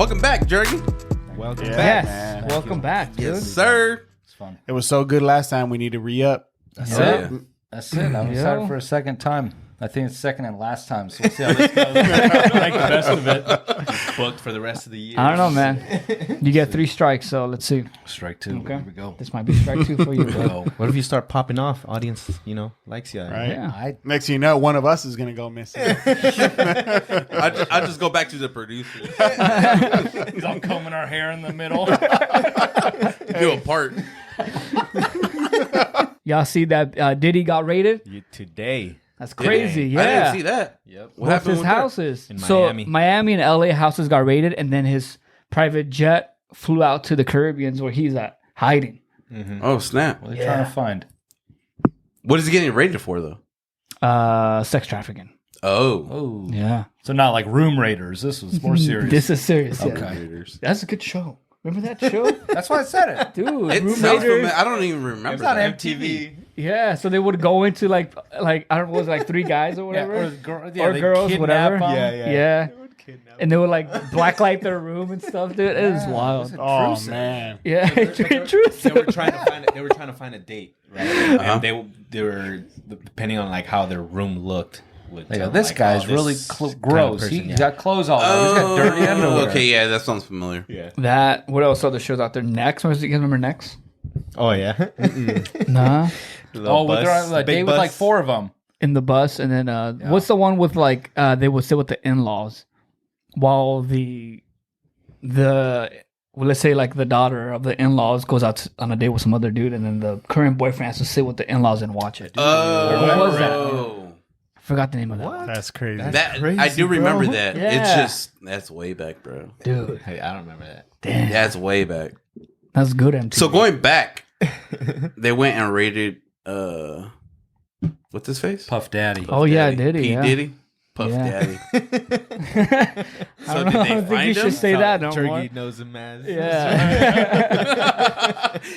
Welcome back, Jerky. Welcome Yes. back. Welcome back, dude. Yes, sir. It's fun. It was so good last time. We need to re-up. That's Yeah. it. That's it. I'm Yeah. excited for a second time. I think it's second and last time. So we'll see how this goes. Make the best of it. Booked for the rest of the year. I don't know, man. You get 3 strikes, so let's see. Strike two. Okay. Here we go. This might be strike 2 for you, bro. What if you start popping off? Audience, likes you. Right? Yeah. Next thing you know, one of us is going to go missing. I just go back to the producer. He's all combing our hair in the middle. Do a part. Y'all see that Diddy got raided? Today. That's crazy. Dang. Yeah. I didn't see that. Yep. What Both happened his with that? houses. In So Miami. Miami and LA houses got raided, and then his private jet flew out to the Caribbeans where he's at hiding. Oh, snap. What are they trying to find? What is he getting rated for, though? Sex trafficking. Oh. Oh. Yeah. So not like Room Raiders. This was more serious. This is serious. Yeah. Okay. That's a good show. Remember that show? That's why I said it. Dude, It Room sounds Raiders. familiar. I don't even remember. It's on that. MTV. Yeah, so they would go into like I don't know, was it like 3 guys or whatever, or or they girls, kidnap whatever. them. Yeah. And they would like blacklight their room and stuff, dude. It was wild. Oh, man. Yeah, it's They intrusive. were trying to find. They were trying to find a date, right? Uh-huh. And they were depending on like how their room looked. Would They go, tell, this like, guy's oh, really this kind of gross. person, He's got clothes all over. He's got Oh, dirty underwear. okay, yeah, that sounds familiar. Yeah. That. What else? Other shows out there? Next, you guys remember Next? Oh yeah. Nah, Oh, with a date with like 4 of them. in the bus, and then what's the one with like they would sit with the in-laws while well, let's say like the daughter of the in-laws goes out on a date with some other dude, and then the current boyfriend has to sit with the in-laws and watch it. Oh. What was that? I forgot the name of that. What? That's crazy. That crazy, I do remember that. Yeah. It's just that's way back, bro. Dude, Hey, I don't remember that. damn, That's way back. that's good. MTV. So going back, they went and raided what's his face? Puff Daddy. Oh yeah, Daddy. Diddy. P. Yeah. Diddy. Puff Yeah. Daddy. I don't know. I don't think you should say that no more. Turkey knows him as. Yeah.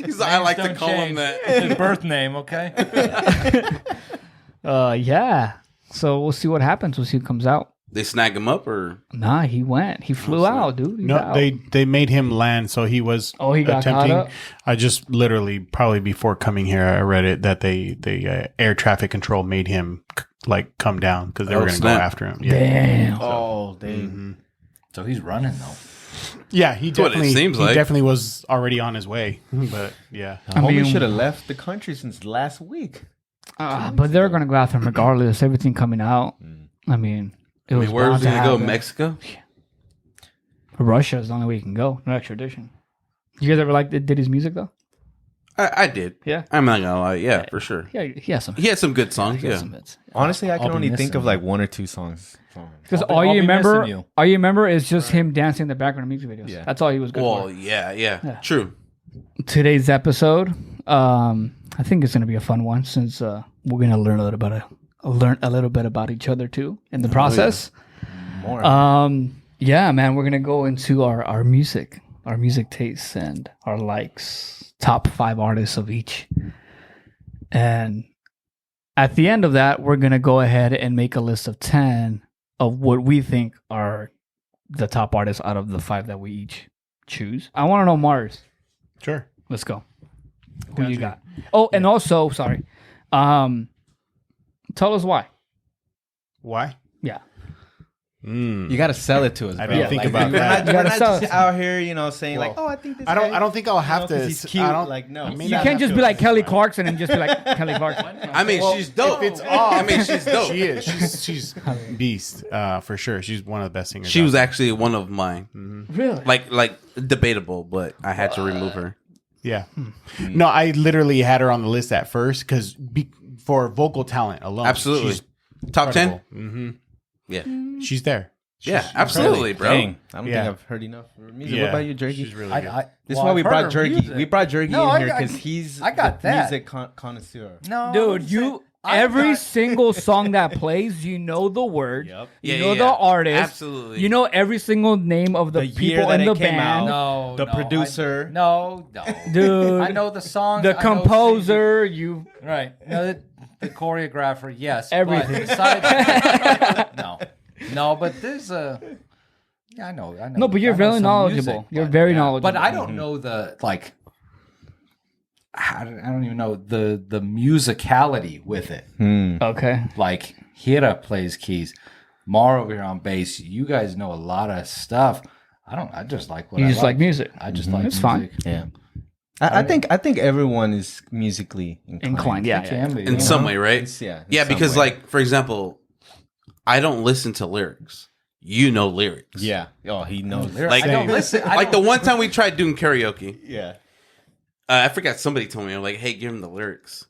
He's like, I like to Don't call him change. that. His birth name, okay? Yeah. So we'll see what happens. We'll see who comes out. They snag him up or Nah, he went. He flew out, dude. He's No, out. they made him land, so he was Oh, he got caught up? I just literally, probably before coming here, I read it that they air traffic control made him like come down because they Oh, were going to go snap. after him. Yeah, Damn. Oh, they. So he's running, though. yeah, he what it definitely seems he like. definitely was already on his way. But yeah, I Homie mean- should have left the country since last week. But they're gonna go after him regardless. Everything coming out. I mean, it was where was bound he to gonna go? happen. Mexico? Russia is the only way you can go. No extradition. You guys ever liked Diddy's music though? I did. Yeah. I'm not gonna lie. Yeah, for sure. Yeah, he has some. He had some good songs. He has Yeah. some hits. Honestly, I can I'll be only think missing of like 1 or 2 songs. Because I'll be missing all you. you remember is just him dancing in the background of music videos. Yeah. That's all he was good Well, for. yeah. True. Today's episode, I think it's gonna be a fun one since we're gonna learn a little bit about each other too in the process. More. Yeah, man, we're gonna go into our music tastes and our likes, top 5 artists of each, and at the end of that, we're gonna go ahead and make a list of 10 of what we think are the top artists out of the 5 that we each choose. I want to know Mars. sure. Let's go. Who you got? Oh, and also, sorry, tell us why. Why? Yeah. You got to sell it to us. I bro. didn't think Like, about we're that. Not, You we're gotta not sell just it. out here, saying like, Well, "Oh, I think this." I guy, don't think I'll have 'cause to. He's cute. I don't Like, no, I mean, You I can't have just to- be like Kelly Clarkson and just be like Kelly Clarkson. I mean, she's dope. If it's off, I mean, she's dope. She is. She's beast for sure. She's one of the best singers. She out was there. actually one of mine. Really? Like debatable, but I had to remove her. Yeah. No, I literally had her on the list at first because for vocal talent alone, Absolutely. she's Top 10? Mm-hmm. Yeah. She's there. Yeah, absolutely, bro. Dang, I don't Yeah. think I've heard enough of her music. Yeah. What about you, Jerky? She's really good. This is why we brought Jerky. Music. We brought Jerky No, in here I- because he's I got the that. music connoisseur. No, Dude, you every single song that plays, you know the word, Yep. you Yeah, know yeah, the yeah. artist, Absolutely. you know every single name of the, The year people that in it the came band, out. No, The producer. No. dude. I know the song. the composer. You Right. No, the choreographer, yes. Everything. But besides, no. But there's a Yeah, I know. No, but you're I know very some knowledgeable. music, You're but- very knowledgeable. But I don't know I don't even know the musicality with it. Okay. Like Gera plays keys, Mar over here on bass. You guys know a lot of stuff. I just like what You I just like music. I just like It's music. fine. Yeah. I think everyone is musically inclined. Yeah. Can be, In some way, right? Yeah. Yeah, in some because way. like for example, I don't listen to lyrics. You know lyrics. Yeah. Oh, he knows. Like I don't listen. like the one time we tried doing karaoke, Yeah. I forgot somebody told me, I'm like, hey, give him the lyrics.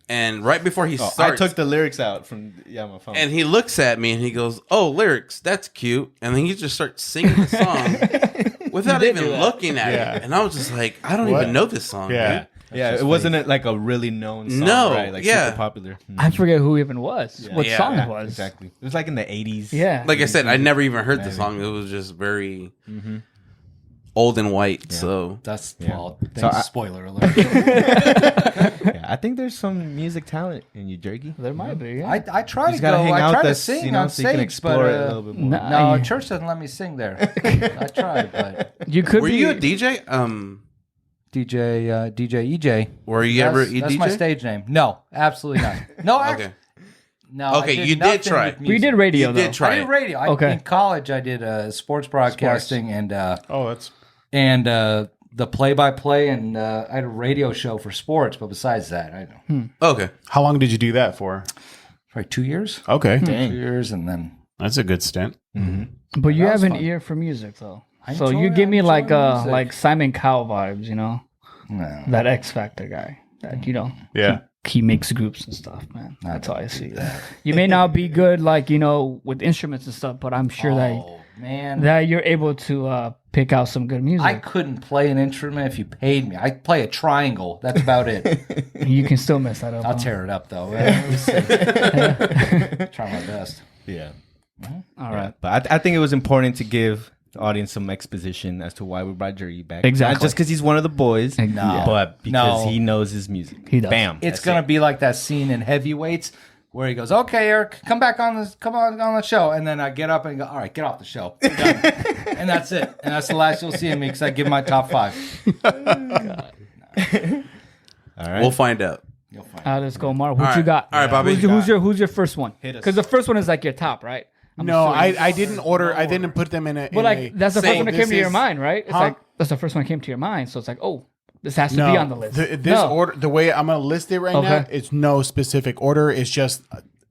And right before he Oh, starts, I took the lyrics out from my phone. and he looks at me and he goes, "Oh, lyrics, that's cute." And then he just starts singing the song without even looking at it. And I was just like, I don't even know this song. Yeah. Dude. yeah, it wasn't like a really known song, No, right? Like yeah. super popular. I forget who even was. What Yeah. song Yeah, it was. Exactly. It was like in the 80s. Yeah. Like I said, I never even heard the song. It was just very old and white. So That's So thanks, I- spoiler alert. Yeah, I think there's some music talent in you, Jerky. There might be. Yeah. I try You to just gotta go. hang I out try to with us, sing you know, on so you can stage, explore but it a little bit more. no, church doesn't let me sing there. I tried, but You could were be. you a DJ? DJ EJ. Were you ever a That's DJ? my stage name. No, absolutely not. No, Okay. no. Okay, I you did nothing try. with We music. did radio You though. did try. I did radio. Okay. In college, I did sports broadcasting and that's the play-by-play, and I had a radio show for sports. But besides that, I don't know. Okay. how long did you do that for? Probably 2 years. Okay, 2 years, and then that's a good stint. But you That have was an fun. ear for music though. I So enjoy- you give me I enjoy music. like Simon Cowell vibes, you know? no. That X Factor guy. That Yeah, he makes groups and stuff, man. That's how I see it. You may not be good like, with instruments and stuff, but I'm sure Oh man, that you're able to pick out some good music. I couldn't play an instrument if you paid me. I play a triangle. That's about it. You can still mess that up. I'll huh? tear it up though. Try my best. Yeah. All right. But I think it was important to give the audience some exposition as to why we brought Jerry back. Exactly. Not just because he's one of the boys, No. but because No. he knows his music. He does. Bam. It's That's gonna it. be like that scene in Heavyweights where he goes, "Okay, Eric, come on the show," and then I get up and go, "All right, get off the show," We're done. And that's it. And that's the last you'll see of me because I give my top 5. All right. We'll find out. You'll find. All right, let's go, Mark. What All you right. got? All right, Bobby. Who's your first one? us. Because the first one is like your top, right? no, I didn't order. I didn't put them in a. But like that's the first Same. one that came to your mind, right? It's Huh? like that's the first one that came to your mind. So it's like, oh, this has to no, be on the list. This No. order, the way I'm gonna list it right now, Okay. it's no specific order. It's just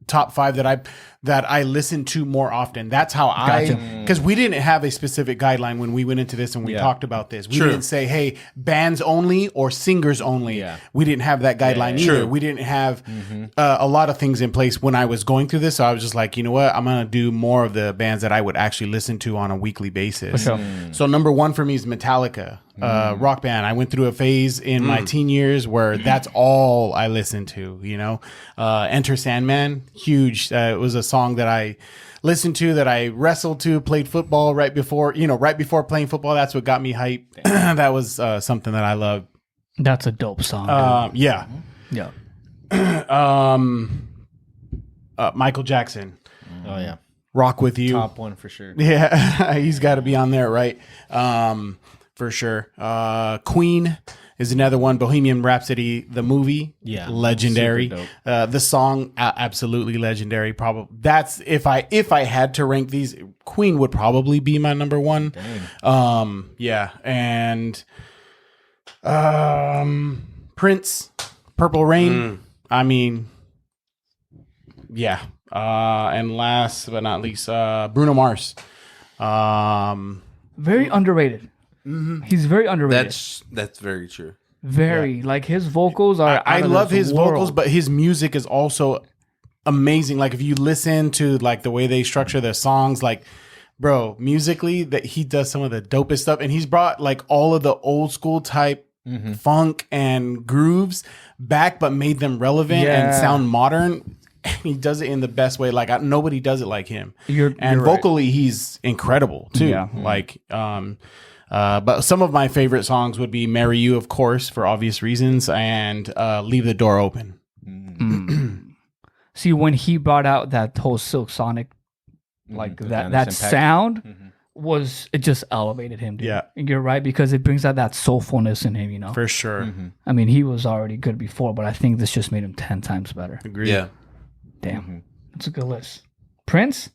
top 5 that I listen to more often. That's how because we didn't have a specific guideline when we went into this and we Yeah. talked about this. We True. didn't say, hey, bands only or singers only. Yeah. We didn't have that guideline either. True. We didn't have a lot of things in place when I was going through this. So I was just like, you know what? I'm gonna do more of the bands that I would actually listen to on a weekly basis. sure. So number 1 for me is Metallica, rock band. I went through a phase in my teen years where that's all I listened to. Enter Sandman, huge. It was a song that I listened to, that I wrestled to, played football right before playing football. That's what got me hype. That was something that I loved. That's a dope song. Yeah. Yeah. Michael Jackson, Oh yeah. Rock With You. Top one for sure. Yeah, he's got to be on there, right? For sure. Queen is another one. Bohemian Rhapsody, the movie, Yeah, legendary. super The song, absolutely legendary. Probably that's if I had to rank these, Queen would probably be my number 1. Yeah, and Prince, Purple Rain. I mean, yeah. And last but not least, Bruno Mars. Very underrated. He's very underrated. That's very true. Very like his vocals are. I out of love this his world. vocals, but his music is also amazing. Like if you listen to like the way they structure their songs, like bro, musically that he does some of the dopest stuff, and he's brought like all of the old school type funk and grooves back, but made them relevant and Yeah. sound modern. And he does it in the best way. Like nobody does it like him. You're right. Vocally, he's incredible too. Yeah. Like, but some of my favorite songs would be "Marry You," of course, for obvious reasons, and "Leave the Door Open." See, when he brought out that whole Silk Sonic, like With that Anderson .Paak. sound, it just elevated him, dude. Yeah. And you're right, because it brings out that soulfulness in him, you know? For sure. I mean, he was already good before, but I think this just made him 10 times better. Agreed. Yeah. Damn. That's a good list. Prince?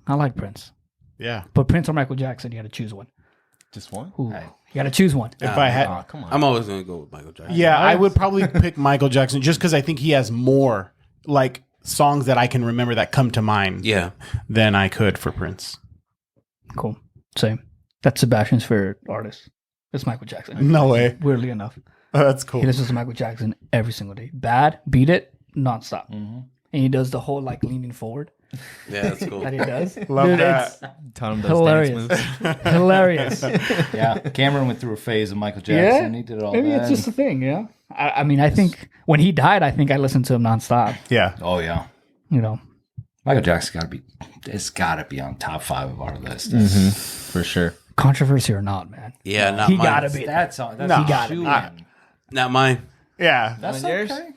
I like Prince. Yeah. But Prince or Michael Jackson, you had to choose one. Just one? Ooh, you got to choose one. If I had, Oh, come on. I'm always gonna go with Michael Jackson. yeah, I would probably pick Michael Jackson just because I think he has more like songs that I can remember that come to mind. Yeah. Than I could for Prince. Cool. Same. That's Sebastian's favorite artist. It's Michael Jackson. No way. Weirdly enough. Oh, that's cool. He listens to Michael Jackson every single day. Bad, beat it, nonstop. And he does the whole like leaning forward Yeah, that's cool. that he does. Love Dude, that. it's Tell him those hilarious. dance moves. hilarious. Yeah, Cameron went through a phase of Michael Jackson. He did all Maybe that. it's just a thing, yeah. I mean, I think when he died, I think I listened to him nonstop. Yeah. Oh yeah, You know, Michael Jackson got to be. It's got to be on top 5 of our list. For sure. controversy or not, man. Yeah, not he mine. gotta be. That's all. That's No, a he gotta shoe be. in. Not mine. Yeah. That's yours? okay.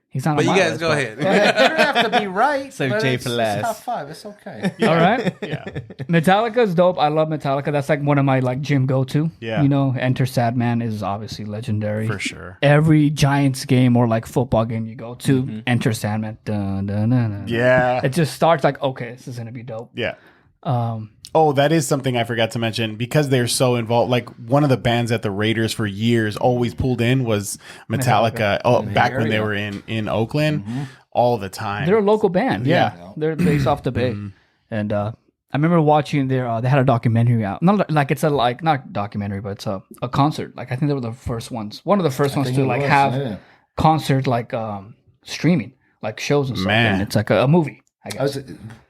He's not. But on you my guys list, go but- ahead. You don't have to be right. Save but Jay it's for just last. top 5. It's okay. All right. Yeah. Metallica's dope. I love Metallica. That's like one of my like gym go to. Yeah. You know, Enter Sadman is obviously legendary. For sure. Every Giants game or like football game you go to, Enter Sandman. Dun, dun, dun, dun. Yeah. It just starts like, okay, this is gonna be dope. Yeah. Um, Oh, that is something I forgot to mention because they're so involved. Like one of the bands that the Raiders for years always pulled in was Metallica. Oh, back when they were in Oakland, all the time. they're a local band. Yeah, Yeah. they're based off the Bay, and I remember watching their. They had a documentary out. Not like it's a like not documentary, but it's a concert. Like I think they were the first ones. One of the first ones to like have concert like streaming, like shows and stuff. Man. And it's like a movie. I guess.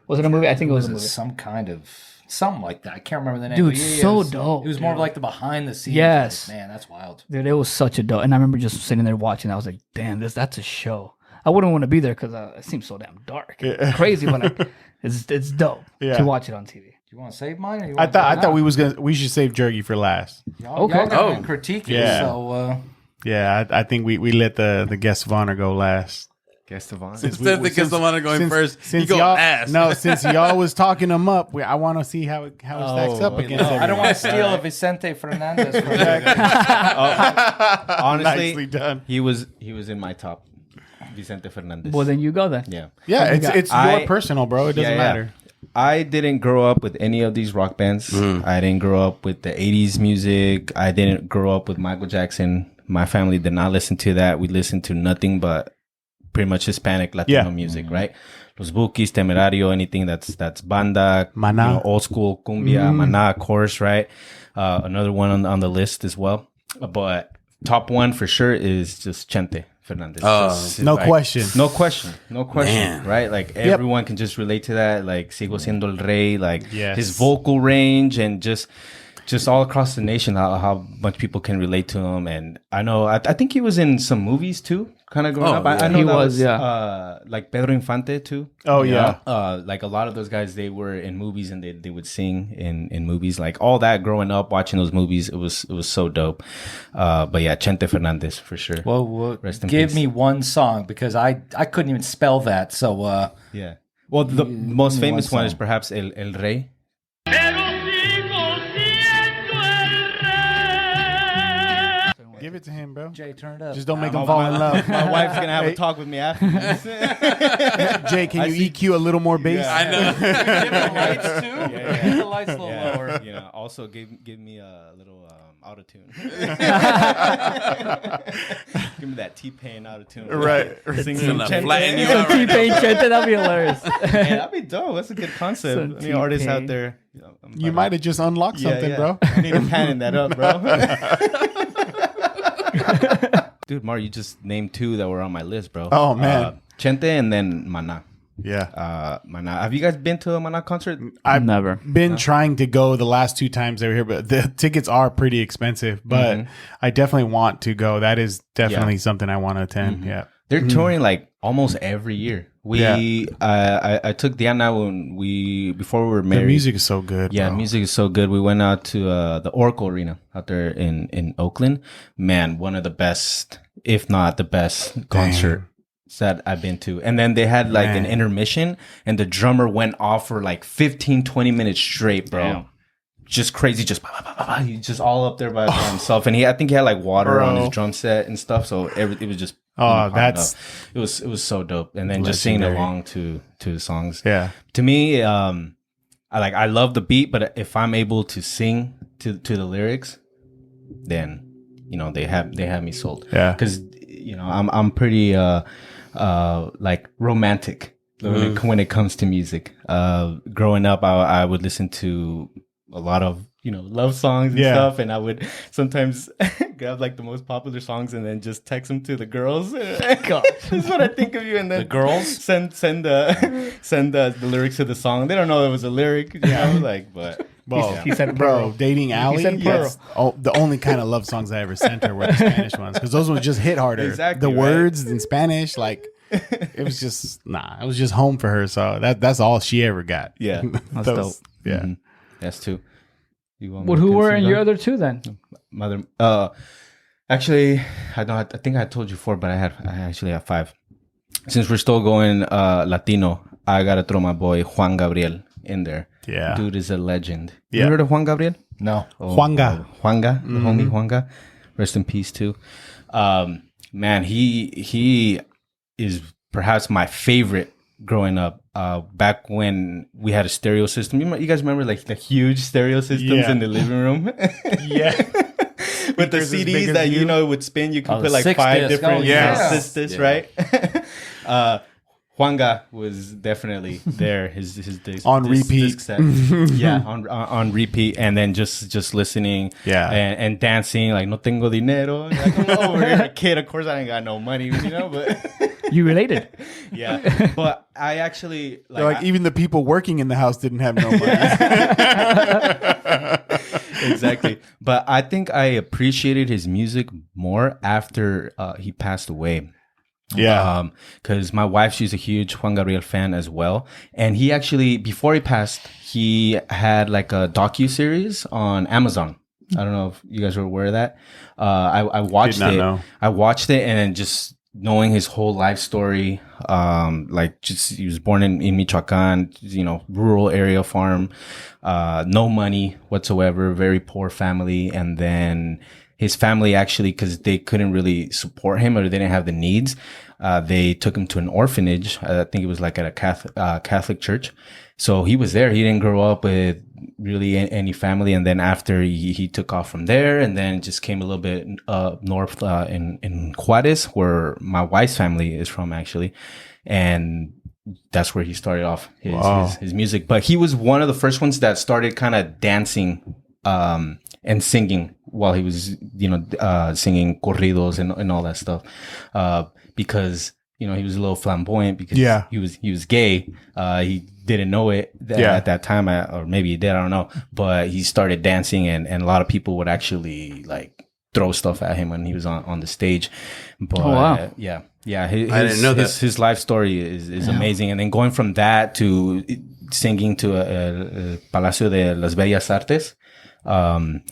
Was it a movie? I think it was a movie. some kind of something like that. I can't remember the name. Dude, but yeah, so it was, dope, It was more of like the behind the scenes. Yes. Like, man, that's wild. Dude, it was such a dope. And I remember just sitting there watching. I was like, damn, that's a show. I wouldn't want to be there because it seems so damn dark, and crazy, but like, it's dope Yeah. to watch it on TV. Do you want to save mine? Or you I want thought we should save Jergy for last. Okay. Okay. Oh. Critique it. Yeah. So Yeah, I think we let the guest of honor go last. Guest of honor. Instead of the guest of honor going first, you go y'all, ass. No, since y'all was talking him up, I want to see how it stacks up against. I don't want to everyone. steal a Vicente Fernandez from Honestly, Nicely done. he was in my top. Vicente Fernandez. Well, then you go then. Yeah. Yeah, it's I- your personal, bro. It doesn't Yeah, yeah. matter. I didn't grow up with any of these rock bands. I didn't grow up with the 80s music. I didn't grow up with Michael Jackson. My family did not listen to that. We listened to nothing but pretty much Hispanic Latino music, right? Los Bukis, Temerario, anything that's banda, Maná. old school cumbia, Maná, of course, right? Another one on the list as well. But top one for sure is just Chente Fernandez. Just, No like, question. No question. Man. Right? Like everyone can just relate to that. Like Sigo Siendo el Rey, like Yes. his vocal range and just all across the nation, how much people can relate to him. And I know, I think he was in some movies too, kind of growing up. I know He that was, yeah. like Pedro Infante too. Oh, yeah. Like a lot of those guys, they were in movies and they would sing in movies. Like all that growing up, watching those movies, it was so dope. But yeah, Chente Fernandez for sure. Well, Rest in give peace. me one song because I couldn't even spell that. So Yeah. Well, the most give me famous one one is song. perhaps El Rey. Give it to him, bro. Jay, turn it up. Just don't make him fall in love. My wife's gonna have Hey. a talk with me after this. Jay, can you EQ a little more bass? I know. Give the lights too. Give the lights a little lower. You know, also give me a little auto tune. Give me that T-Pain auto tune. Right. Sing It's some gonna Chente. flatten you So out right T-Pain Chente, that'd be hilarious. Hey, that'd be dope. That's a good concept. Some Any artists T-Pain. out there? You might have just unlocked something, bro. I need to panning that up, bro. Dude, Mar, you just named two that were on my list, bro. Oh, man. Chente and then Maná. Yeah. Maná. Have you guys been to a Maná concert? I've Never. been trying to go the last 2 times they were here, but the tickets are pretty expensive. But I definitely want to go. That is definitely something I want to attend. Yeah. They're touring like almost every year. I took Diana before we were The married. music is so good. Yeah, bro. music is so good. We went out to the Oracle Arena out there in Oakland. Man, one of the best, if not the best concerts that I've been to. And then they had like an intermission and the drummer went off for like 15, 20 minutes straight, bro. Damn. just crazy, just he just all up there by himself, and I think he had like water on his drum set and stuff, so it was just it was so dope, and then just singing along to the songs. Yeah, to me, I love the beat, but if I'm able to sing to the lyrics, then they have me sold. Yeah, because I'm pretty like romantic when it comes to music. Growing up, I would listen to a lot of love songs and stuff, and I would sometimes grab like the most popular songs and then just text them to the girls. God, this is what I think of you, and then the girls send the lyrics to the song. They don't know it was a lyric, but. Well, he said, "Bro, dating Allie." Yes. Oh, the only kind of love songs I ever sent her were the Spanish ones, because those ones just hit harder. Exactly, the words in Spanish, like it was just it was just home for her. So that's all she ever got. Yeah, that's dope. Yeah, mm-hmm. That's two. But who were in your other two then? Mother. Actually, I think I told you 4, but I actually have 5. Since we're still going Latino, I gotta throw my boy Juan Gabriel in there. Yeah, dude is a legend. Yeah. You heard of Juan Gabriel? No. Juanga, the homie Juanga. Rest in peace too. Man, he is perhaps my favorite growing up. Back when we had a stereo system, you guys remember like the huge stereo systems in the living room? Yeah. With the CDs that would spin, you could put like 5 different discs, right? Juanga was definitely there. His disc, on repeat. Disc set. Yeah, on repeat, and then just listening, and dancing like no tengo dinero. Like, I'm over here, a kid. Of course, I ain't got no money, but you related. Yeah, but I actually even the people working in the house didn't have no money. Exactly. But I think I appreciated his music more after he passed away. Yeah. Because my wife, she's a huge Juan Gabriel fan as well. And he actually, before he passed, he had like a docu-series on Amazon. I don't know if you guys are aware of that. I watched it. Know. I watched it, and then just knowing his whole life story, he was born in Michoacan, rural area farm, no money whatsoever, very poor family. And then his family actually, because they couldn't really support him or they didn't have the needs, they took him to an orphanage. I think it was like at a Catholic church. So he was there. He didn't grow up with really any family. And then after he took off from there, and then just came a little bit north in Juarez, where my wife's family is from actually. And that's where he started off his music. But he was one of the first ones that started kind of dancing and singing while he was, singing corridos and all that stuff. Because, he was a little flamboyant because he was gay. He didn't know it at that time, or maybe he did, I don't know. But he started dancing, and a lot of people would actually like throw stuff at him when he was on the stage. But yeah. I didn't know that. His life story is amazing. And then going from that to singing to Palacio de las Bellas Artes,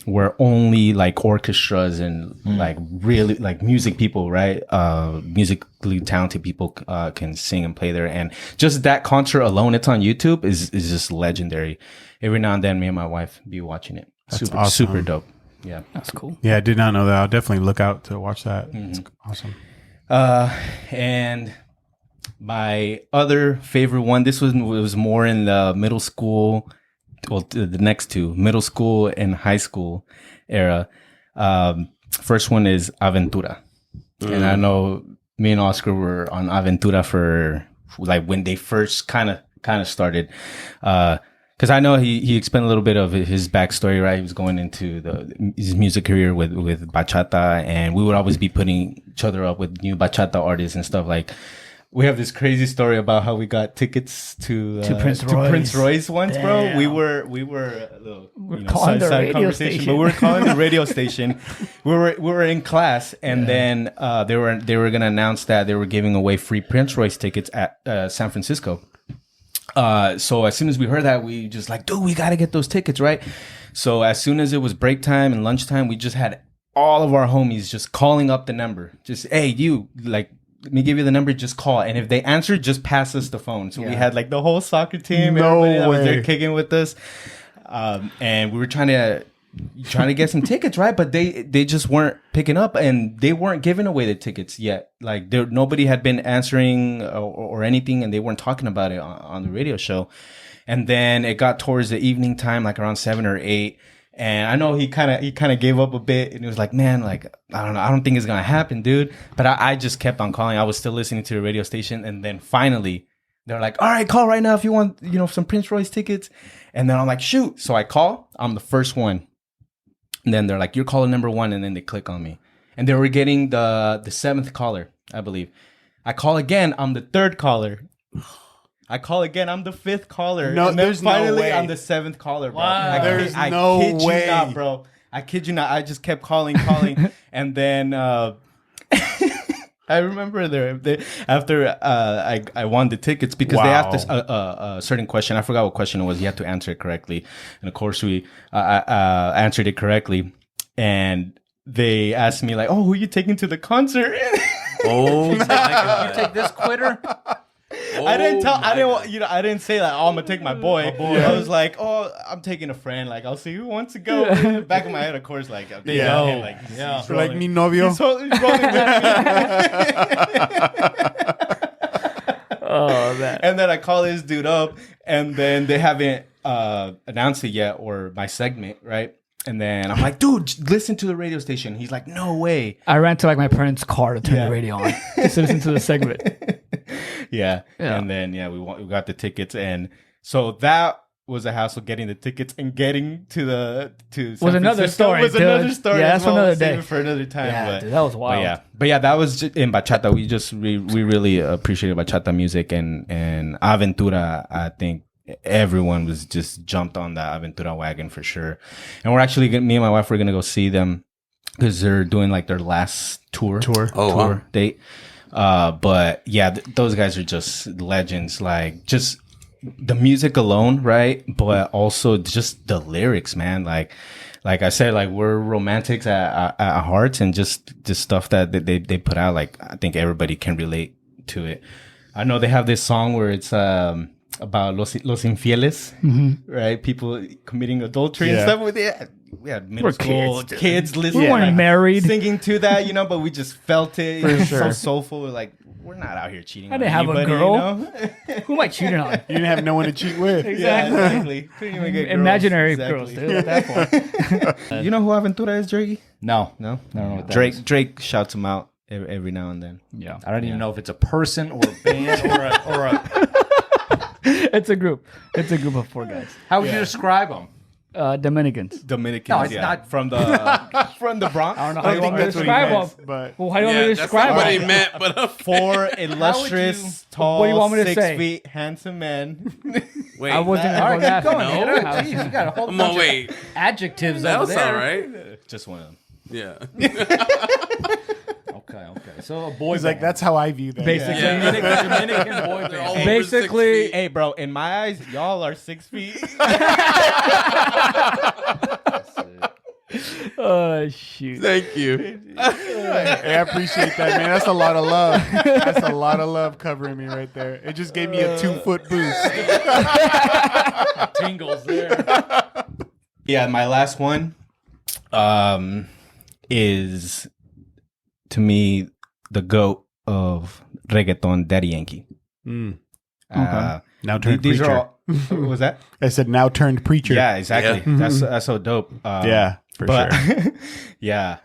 where only like orchestras and like really like music people, right? Musically talented people can sing and play there. And just that concert alone, it's on YouTube, is just legendary. Every now and then, me and my wife be watching it. That's awesome. Super dope. Yeah, that's cool. Yeah, I did not know that. I'll definitely look out to watch that. Mm-hmm. It's awesome. And my other favorite one, this was more in the middle school. Well, the next two, middle school and high school era. First one is Aventura. And I know me and Oscar were on Aventura for like when they first kind of started. Because I know he explained a little bit of his backstory, right? He was going into his music career with bachata, and we would always be putting each other up with new bachata artists and stuff. Like, we have this crazy story about how we got tickets to Prince Royce once, bro. We were calling the radio station. But we were calling the radio station. We were in class, and then they were gonna announce that they were giving away free Prince Royce tickets at San Francisco. So as soon as we heard that, we just like, dude, we got to get those tickets, right? So as soon as it was break time and lunchtime, we just had all of our homies just calling up the number. Just, hey, you, like, let me give you the number, just call. And if they answer, just pass us the phone. So we had like the whole soccer team, everybody that was there kicking with us. And we were trying to get some tickets, right? But they just weren't picking up, and they weren't giving away the tickets yet. Like nobody had been answering or anything, and they weren't talking about it on the radio show. And then it got towards the evening time, like around 7 or 8. And I know he kind of gave up a bit, and he was like, man, like, I don't know. I don't think it's going to happen, dude. But I just kept on calling. I was still listening to the radio station. And then finally they're like, all right, call right now if you want, some Prince Royce tickets. And then I'm like, shoot. So I call. I'm the first one. And then they're like, you're caller number 1. And then they click on me. And they were getting the 7th caller, I believe. I call again. I'm the 3rd caller. I call again. I'm the 5th caller. No, and then there's finally, no way. I'm the 7th caller, bro. Wow. There's I no kid way. you not, bro. I kid you not. I just kept calling. And then I remember after I won the tickets because they asked us a certain question. I forgot what question it was. You had to answer it correctly. And of course, we answered it correctly. And they asked me like, oh, who are you taking to the concert? Oh, my God. You take this quitter. I didn't say like, oh, I'm gonna take my boy. I was like, oh, I'm taking a friend. Like, I'll see who wants to go. In the back of my head, of course, like, they know him, like, he's Like mi novio. He's rolling with me. Oh, man. And then I call this dude up, and then they haven't announced it yet, or my segment, right? And then I'm like, dude, listen to the radio station. He's like, no way. I ran to like my parents' car to turn the radio on just to listen to the segment. Yeah. And then we got the tickets, and so that was a hassle getting the tickets and getting to San another Francisco. story. Was dude. another story. Yeah, as that's well. another Save day. it for another time. Yeah, but, dude, that was wild. But yeah, that was just in bachata. We really appreciated bachata music, and Aventura. I think everyone was just jumped on the Aventura wagon for sure. And we're actually me and my wife were gonna go see them because they're doing like their last tour date. But yeah, those guys are just legends. Like just the music alone, right? But also just the lyrics, man. Like I said, like we're romantics at heart, and just stuff that they put out. Like I think everybody can relate to it. I know they have this song where it's about los infieles, right? People committing adultery and stuff with it. We had middle school kids listening. We weren't married. Singing to that, but we just felt it. For sure. So soulful. We're like, we're not out here cheating. I didn't have a girl. Who am I cheating on? You didn't have no one to cheat with. Yeah, exactly. Couldn't even get girls. Imaginary Exactly. girls, dude. At that point. You know who Aventura is, Jergy? No. No? I don't know what that is. Drake shouts him out every now and then. Yeah. I don't even know if it's a person or a band or a. It's a group. It's a group of 4 guys. How would you describe them? Dominicans. Dominicans, No, it's not from the Bronx. I don't know how you want me to that's what he describe meant, them. but Well, how do you want me to That's describe not what he them? meant, but okay. 4 illustrious, tall, What do you want me to 6 say? feet, handsome men. Wait, I wasn't All right, going keep that going. No. Hannah. Jeez, you got a whole Come bunch on, wait. of adjectives That over was there. all right. Just one of them. Yeah. Okay. So a boy he's band. like, that's how I view that. Basically. Dominican boy They're all band. over 6 Basically- feet. Hey, bro, in my eyes, y'all are 6 feet. Oh, shoot. Thank you. Hey, I appreciate that, man. That's a lot of love. That's a lot of love covering me right there. It just gave me a 2-foot boost. Tingles there. Yeah, my last one is, to me, the GOAT of reggaeton, Daddy Yankee. Now turned These preacher. are all, what was that? I said now turned preacher. Yeah, exactly. Yeah. That's so dope. Yeah, for But sure. yeah,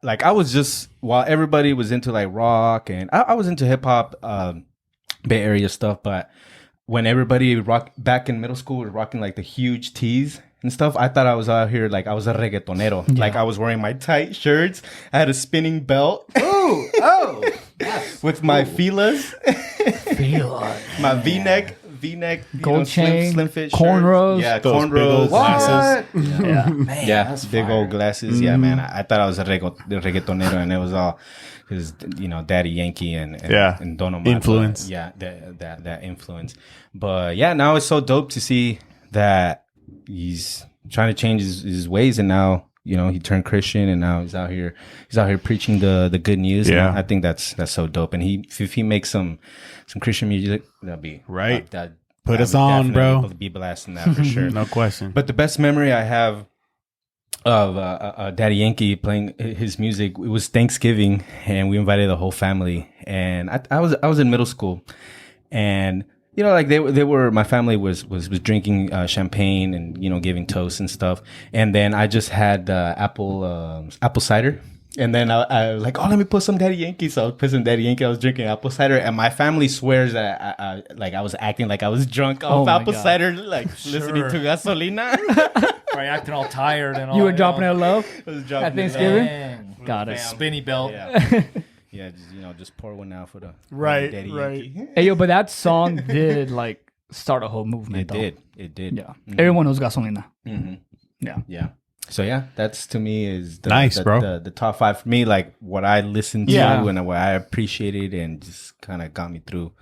like I was just, while everybody was into like rock, and I was into hip hop, Bay Area stuff, but when everybody back in middle school was rocking like the huge tees and stuff, I thought I was out here like I was a reggaetonero. Yeah. Like I was wearing my tight shirts, I had a spinning belt with my filas, my V-neck, Gold chain, slim fit cornrows. shirt. Yeah, Those big cornrows, old glasses. Yeah. Man, yeah, that's big fire. old glasses. Yeah, man. I thought I was a reggaetonero, and it was all because Daddy Yankee and Don Omar. Influence. Yeah, that influence. But yeah, now it's so dope to see that he's trying to change his ways, and now he turned Christian, and now he's out here preaching the good news. Yeah. And I think that's so dope. And if he makes some Christian music, that'd be Right. That'd Put us on, bro. Be blasting that for sure. No question. But the best memory I have of Daddy Yankee playing his music, it was Thanksgiving, and we invited the whole family. And I was in middle school, and you know, like they were my family was drinking champagne and, you know, giving toasts and stuff. And then I just had apple cider. And then I was like, oh, let me put some Daddy Yankee. So I was putting some Daddy Yankee. I was drinking apple cider, and my family swears that I was acting like I was drunk off apple cider, like listening to Gasolina. Right, acting all tired and all. You were dropping it low at Thanksgiving. Dang. Got it. Spinny belt. Yeah. Yeah, just pour one out for the Daddy Yankee. Hey, yo, but that song did like start a whole movement. It did. Yeah, everyone knows Gasolina. Mm-hmm. Yeah. So yeah, that's to me is bro. The top 5 for me, like what I listened to and what I appreciated, and just kind of got me through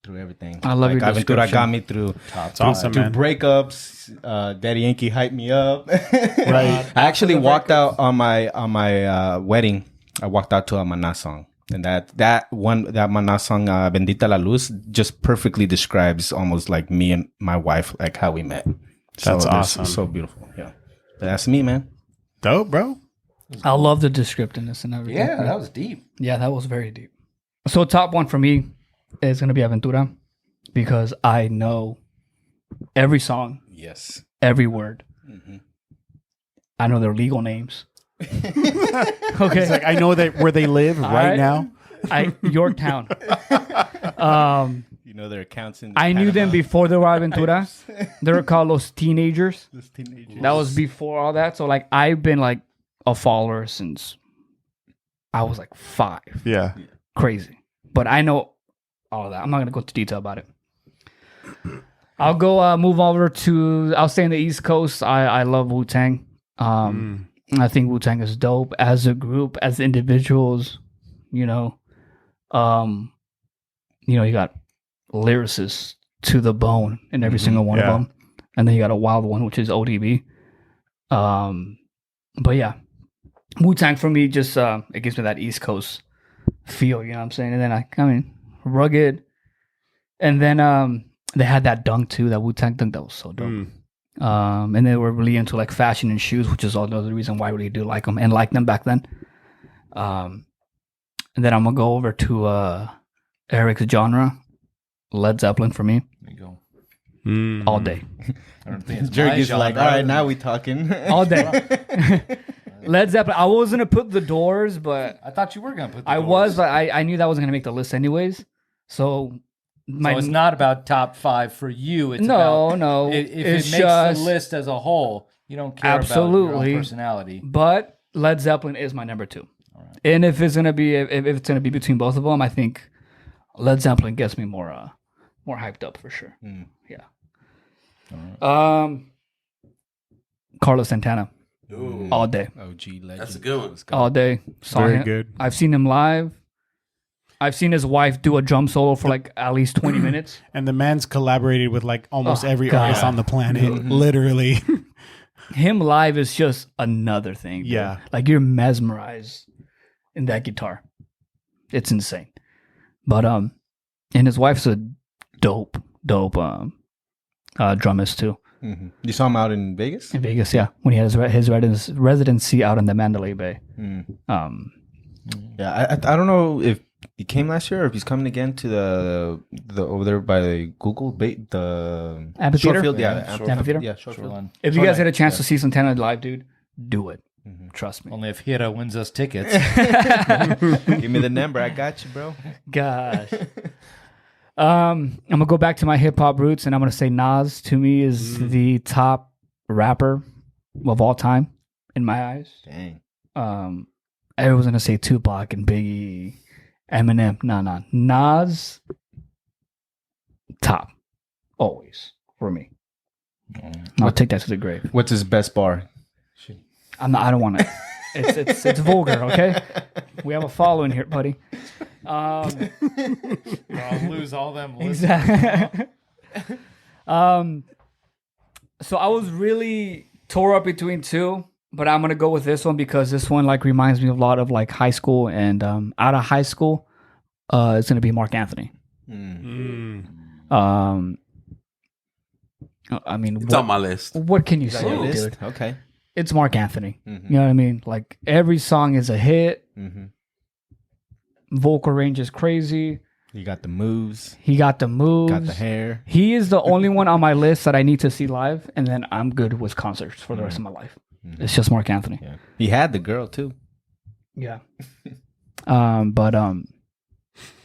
everything. I love your Aventura got me through. It's awesome, man. Breakups. Daddy Yankee hyped me up. Right. I actually walked out on my wedding. I walked out to a Maná song, and that Maná song, Bendita la Luz, just perfectly describes almost like me and my wife, like how we met. That's awesome. So beautiful. Yeah. That's me, man. Dope, bro. I love the descriptiveness and everything. Yeah, that was deep. Yeah, that was very deep. So top 1 for me is going to be Aventura, because I know every song, Yes. every word. Mm-hmm. I know their legal names. Okay. It's like I know that where they live right now. Yorktown. You know their accounts in I knew them Panama. before they were Aventura. They were called Los Teenagers. Those teenagers. That was before all that. So like I've been like a follower since I was like 5. Yeah. Crazy. But I know all of that. I'm not gonna go into detail about it. I'll go move over to I'll stay in the East Coast. I love Wu-Tang. I think Wu-Tang is dope as a group, as individuals, you know. You got lyricists to the bone in every single one of them. And then you got a wild one, which is ODB. But yeah, Wu-Tang for me just it gives me that East Coast feel, you know what I'm saying? And then I mean rugged. And then they had that dunk too, that Wu-Tang dunk that was so dope. And they were really into like fashion and shoes, which is another reason why I really do like them and like them back then. And then I'm gonna go over to Eric's genre, Led Zeppelin for me. There you go. All day. I don't think it's Jerry's my like, genre. all right, now we talking. All day. Led Zeppelin. I was gonna put the Doors, but I thought you were gonna put. The I Doors. was, but I knew that wasn't gonna make the list anyways. So So it's not about top 5 for you. It's No, about, no. If It's it makes just- the list as a whole, you don't care about Absolutely. your own personality. But Led Zeppelin is my number 2. And if it's gonna be between both of them, I think Led Zeppelin gets me more hyped up for sure. Yeah. Carlos Santana. Ooh. All day. OG legend. That's a good one. All day. Saw Very him. good. I've seen him live. I've seen his wife do a drum solo for like at least 20 minutes. And the man's collaborated with like almost every God. artist on the planet. Literally. Him live is just another thing. Bro. Yeah. Like you're mesmerized in that guitar. It's insane. But and his wife's a dope drummist too. Mm-hmm. You saw him out in Vegas? In Vegas, yeah. When he had his residency out in the Mandalay Bay. Yeah, I don't know if he came last year or if he's coming again to the over there by Google the Amphitheater? Shortfield, Amphitheater? Yeah, Shortfield. Shoreline. If you guys get a chance to see Santana live, dude, do it. Trust me. Only if Gera wins us tickets. Give me the number. I got you, bro. Gosh. I'm gonna go back to my hip hop roots, and I'm gonna say Nas to me is the top rapper of all time in my eyes. Dang. I was gonna say Tupac and Biggie, Eminem. No, Nas top always for me. I'll take that to the grave. What's his best bar? I don't want to. It's vulgar. Okay, we have a following here, buddy. I'll lose all them. Exactly. So I was really tore up between 2, but I'm gonna go with this one because this one like reminds me a lot of like high school, and out of high school, it's gonna be Mark Anthony. I mean, It's on my list. What can you say, Your list? dude? Okay. It's Mark Anthony. You know what I mean? Like every song is a hit. Vocal range is crazy. You got the moves. He got the moves. Got the hair. He is the only one on my list that I need to see live, and then I'm good with concerts for the rest of my life. It's just Mark Anthony. Yeah. He had the girl too. Yeah.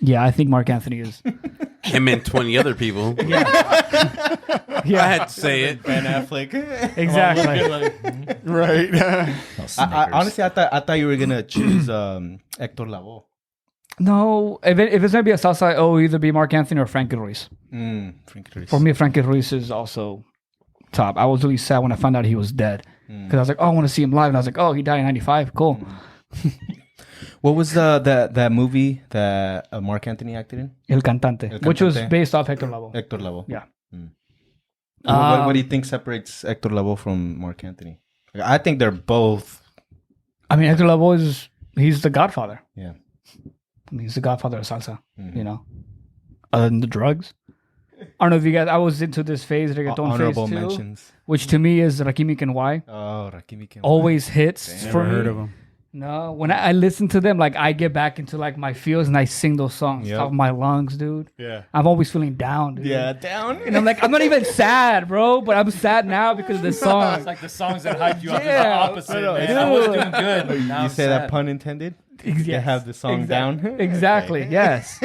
Yeah, I think Mark Anthony is. Him and 20 other people. Yeah. I had to say it. Ben Affleck. Exactly. Right. I honestly, I thought you were gonna choose Hector Lavoe. No, if it's gonna be a salsa, it'll either be Mark Anthony or Frankie Ruiz. Frankie Ruiz. For me, Frankie Ruiz is also top. I was really sad when I found out he was dead because I was like, oh, I want to see him live, and I was like, oh, he died in '95. Cool. What was that movie that Mark Anthony acted in? El Cantante, which was based off Hector Lavoe. Hector Lavoe. Yeah. What do you think separates Hector Lavoe from Mark Anthony? I think they're both. I mean, Hector Lavoe he's the godfather. Yeah. I mean, he's the godfather of salsa, you know, other than the drugs. I don't know if you guys, I was into this phase, reggaeton Honorable phase too, mentions. which to me is Rakim Kenway. Oh, Rakim Kenway. Always hits for Never me. heard of him. No, when I listen to them, like I get back into like my feels and I sing those songs Yep. top of my lungs, dude. Yeah. I'm always feeling down, dude. Yeah, down. And I'm like, I'm not even sad, bro, but I'm sad now because of this song. It's like the songs that hype you up. Yeah. The opposite, man. I was doing good. But now You I'm say sad. that pun intended? You have the song down? Exactly, yes.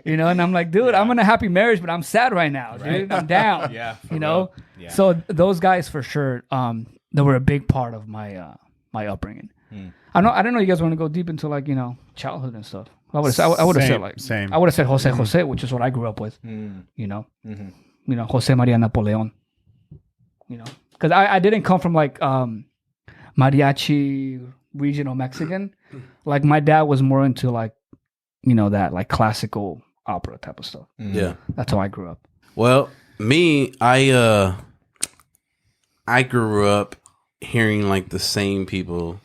You know, and I'm like, dude, I'm in a happy marriage, but I'm sad right now, dude. I'm down. Yeah, you know? Yeah. So those guys for sure, they were a big part of my my upbringing. I don't know you guys want to go deep into like, you know, childhood and stuff. I would have said like same. I would have said Jose, which is what I grew up with. You know? You know, Jose Maria Napoleon. You know? Because I didn't come from like mariachi regional Mexican. Like my dad was more into like, you know, that like classical opera type of stuff. Yeah. That's how I grew up. Well, me, I grew up hearing like the same people,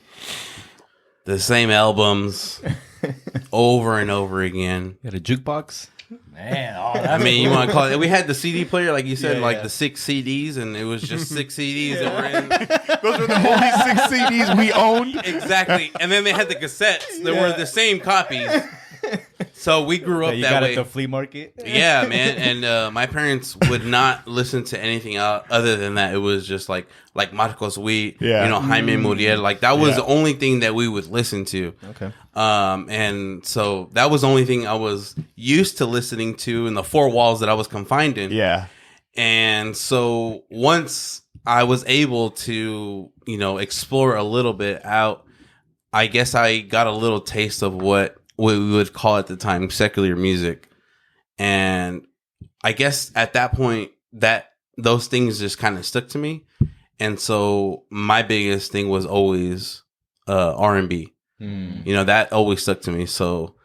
the same albums over and over again. You had a jukebox? Man, I mean, you want to call it? We had the CD player, like you said, Yeah, like yeah. the 6 CDs, and it was just 6 CDs that were in. Those were the only 6 CDs we owned. Exactly, and then they had the cassettes that were the same copies. So we grew up You that got way. at the flea market? Yeah, man. And my parents would not listen to anything other than that. It was just like Marcos Witt, Yeah. you know, Jaime Muriel. Like that was the only thing that we would listen to. Okay. And so that was the only thing I was used to listening to in the 4 walls that I was confined in. Yeah. And so once I was able to, you know, explore a little bit out, I guess I got a little taste of what we would call at the time secular music. And I guess at that point that those things just kind of stuck to me. And so my biggest thing was always R&B. You know, that always stuck to me. So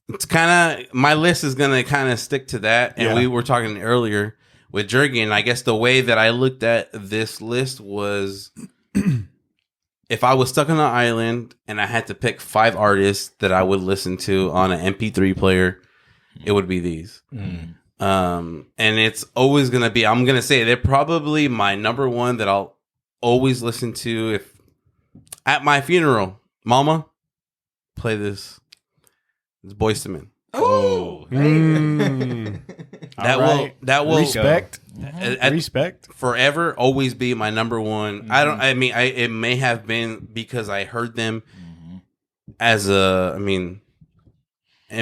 it's kind of, my list is going to kind of stick to that. And we were talking earlier with Jurgen. I guess the way that I looked at this list was if I was stuck on an island and I had to pick 5 artists that I would listen to on an MP3 player, it would be these. And it's always going to be, I'm going to say they're probably my number one that I'll always listen to. If at my funeral, Mama, play this. It's Boyz II Men. Oh. That will Respect. at Respect. forever always be my number one. It may have been because I heard them in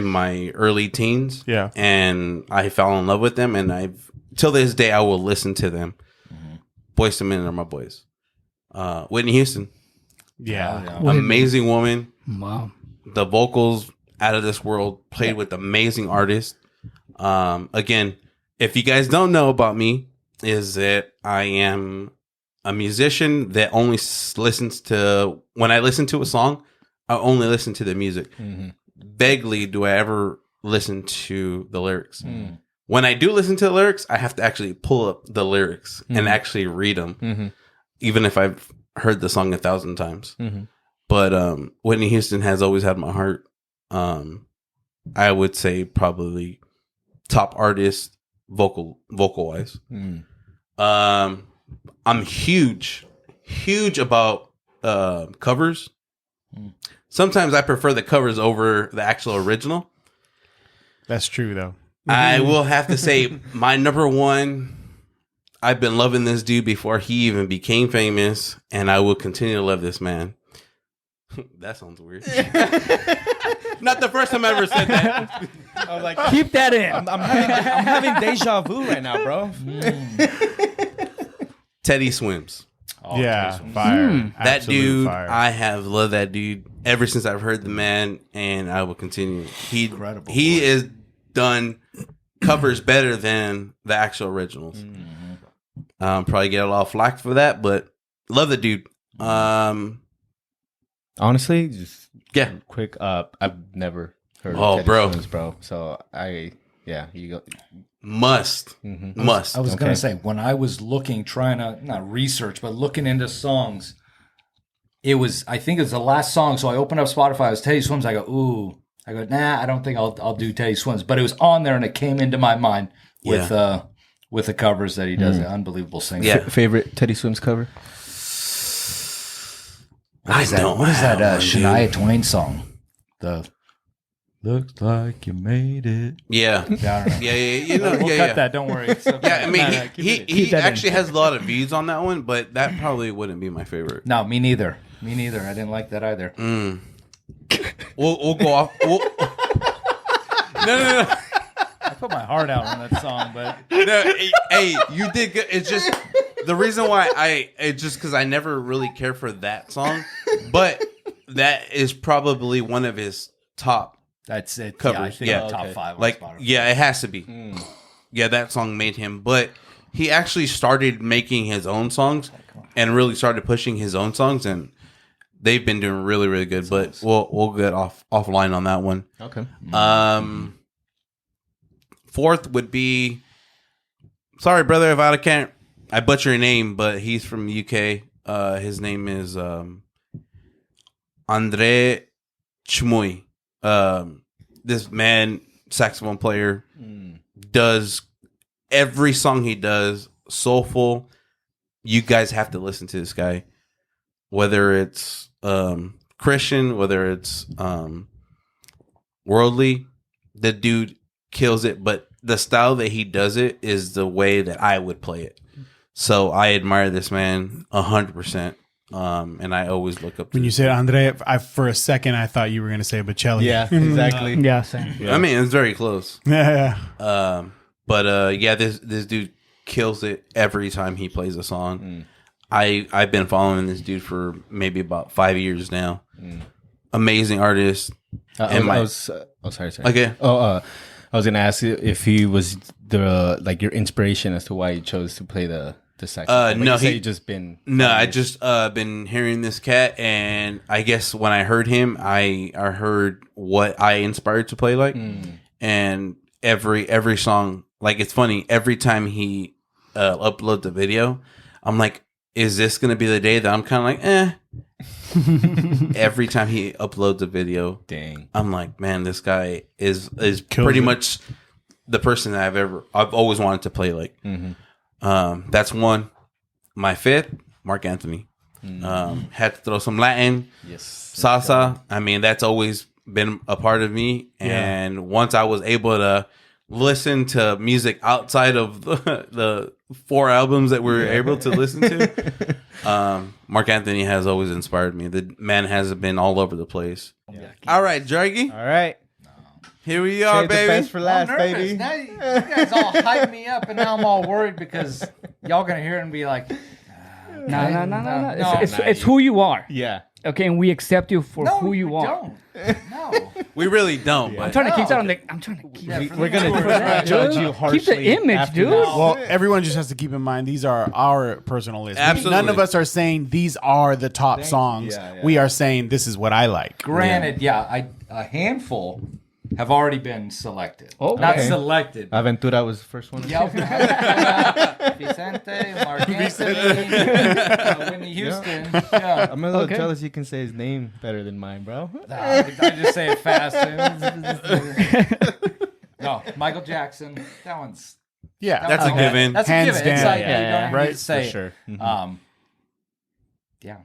my early teens. Yeah. And I fell in love with them, and till this day I will listen to them. Boyz II Men are my boys. Whitney Houston. Yeah. Amazing woman. Wow. The vocals out of this world, played with amazing artists. Again, if you guys don't know about me, is that I am a musician that only listens to, when I listen to a song, I only listen to the music. Vaguely do I ever listen to the lyrics. When I do listen to the lyrics, I have to actually pull up the lyrics and actually read them, even if I've heard the song 1,000 times. But Whitney Houston has always had my heart. I would say probably top artist vocal wise. I'm huge about covers. Sometimes I prefer the covers over the actual original. That's true, though. I will have to say my number one. I've been loving this dude before he even became famous, and I will continue to love this man. That sounds weird. Not the first time I ever said that. I was like, Keep that in. I'm having deja vu right now, bro. Teddy Swims. Yeah, fire. That Absolute dude, fire. I have loved that dude ever since I've heard the man, and I will continue. Incredible He voice. is done covers better than the actual originals. Probably get a lot of flack for that, but love the dude. Honestly, just Yeah. quick. I've never heard. Oh, of Teddy bro. Swims, bro. So you go. Must. Must. I was Okay. gonna say, when I was looking, trying to not research, but looking into songs, I think it was the last song. So I opened up Spotify. It was Teddy Swims. I go, ooh. I go, nah, I don't think I'll do Teddy Swims. But it was on there, and it came into my mind with the covers that he does. Unbelievable singer. Yeah. Favorite Teddy Swims cover? What is that Shania Twain song? The looks like you made it. Yeah. Yeah, I don't know. Yeah. You know, We'll yeah. cut that. Don't worry. It's okay. Yeah, I mean, No, he Keep that in. actually has a lot of views on that one, but that probably wouldn't be my favorite. No, me neither. Me neither. I didn't like that either. We'll go off. No. I put my heart out on that song, but No, hey, you did good. It's just the reason why it's just because I never really cared for that song, but that is probably one of his top. that's it. Covers, Yeah, I think yeah. top Okay. 5 on Like, Spotify. yeah, it has to be. Yeah, that song made him, but he actually started making his own songs and really started pushing his own songs, and they've been doing really, really good. But we'll get offline on that one. Okay. Fourth would be, sorry, brother, if I butcher your name, but he's from UK. His name is Andre Chmoy. This man, saxophone player, does every song he does soulful. You guys have to listen to this guy, whether it's Christian, whether it's worldly. The dude kills it, but the style that he does it is the way that I would play it. So I admire this man 100%. And I always look up to When you said Andre, for a second I thought you were going to say Bocelli. Yeah, exactly. Yeah, same. I mean, it's very close. yeah. Yeah, this dude kills it every time he plays a song. I've been following this dude for maybe about 5 years now. Amazing artist. Sorry. Okay. I was gonna ask you if he was your inspiration as to why you chose to play the saxophone. But no, you said he- you just been I just been hearing this cat, and I guess when I heard him, I heard what I inspired to play like, and every song, like, it's funny, every time he uploads a video, I'm like, is this gonna be the day that I'm kind of like, eh? Every time he uploads a video, dang. I'm like, man, this guy is Kills pretty it. much the person that I've always wanted to play like. That's one. My fifth, Mark Anthony. Had to throw some Latin, Yes. salsa. I mean, that's always been a part of me. And once I was able to listen to music outside of the 4 albums that we were able to listen to, Mark Anthony has always inspired me. The man has been all over the place. All right, Draggy, All right. here we are, Save the baby. best for I'm last, nervous. baby. Now you guys all hype me up, and now I'm all worried because y'all gonna hear it and be like, No. It's who you are. Yeah. Okay, and we accept you for no, who you are. don't. No. We really don't, but I'm trying to keep No. that on the. I'm trying to keep it. We're gonna that, judge dude. you harshly. Keep the image, after dude. this. Well, everyone just has to keep in mind these are our personal lists. Absolutely. None of us are saying these are the top songs. Yeah. We are saying this is what I like. Granted, a handful have already been selected. Oh, Not okay. selected. Aventura was the first one. Yep. Vicente, Mark Anthony, Whitney Houston. Yeah. I'm a little Okay. jealous you can say his name better than mine, bro. I just say it fast. No, Michael Jackson. That one's Yeah. That's a given. That's Hands a given. It's down. like, Yeah, you don't yeah, even right, need to say for it. sure. Yeah,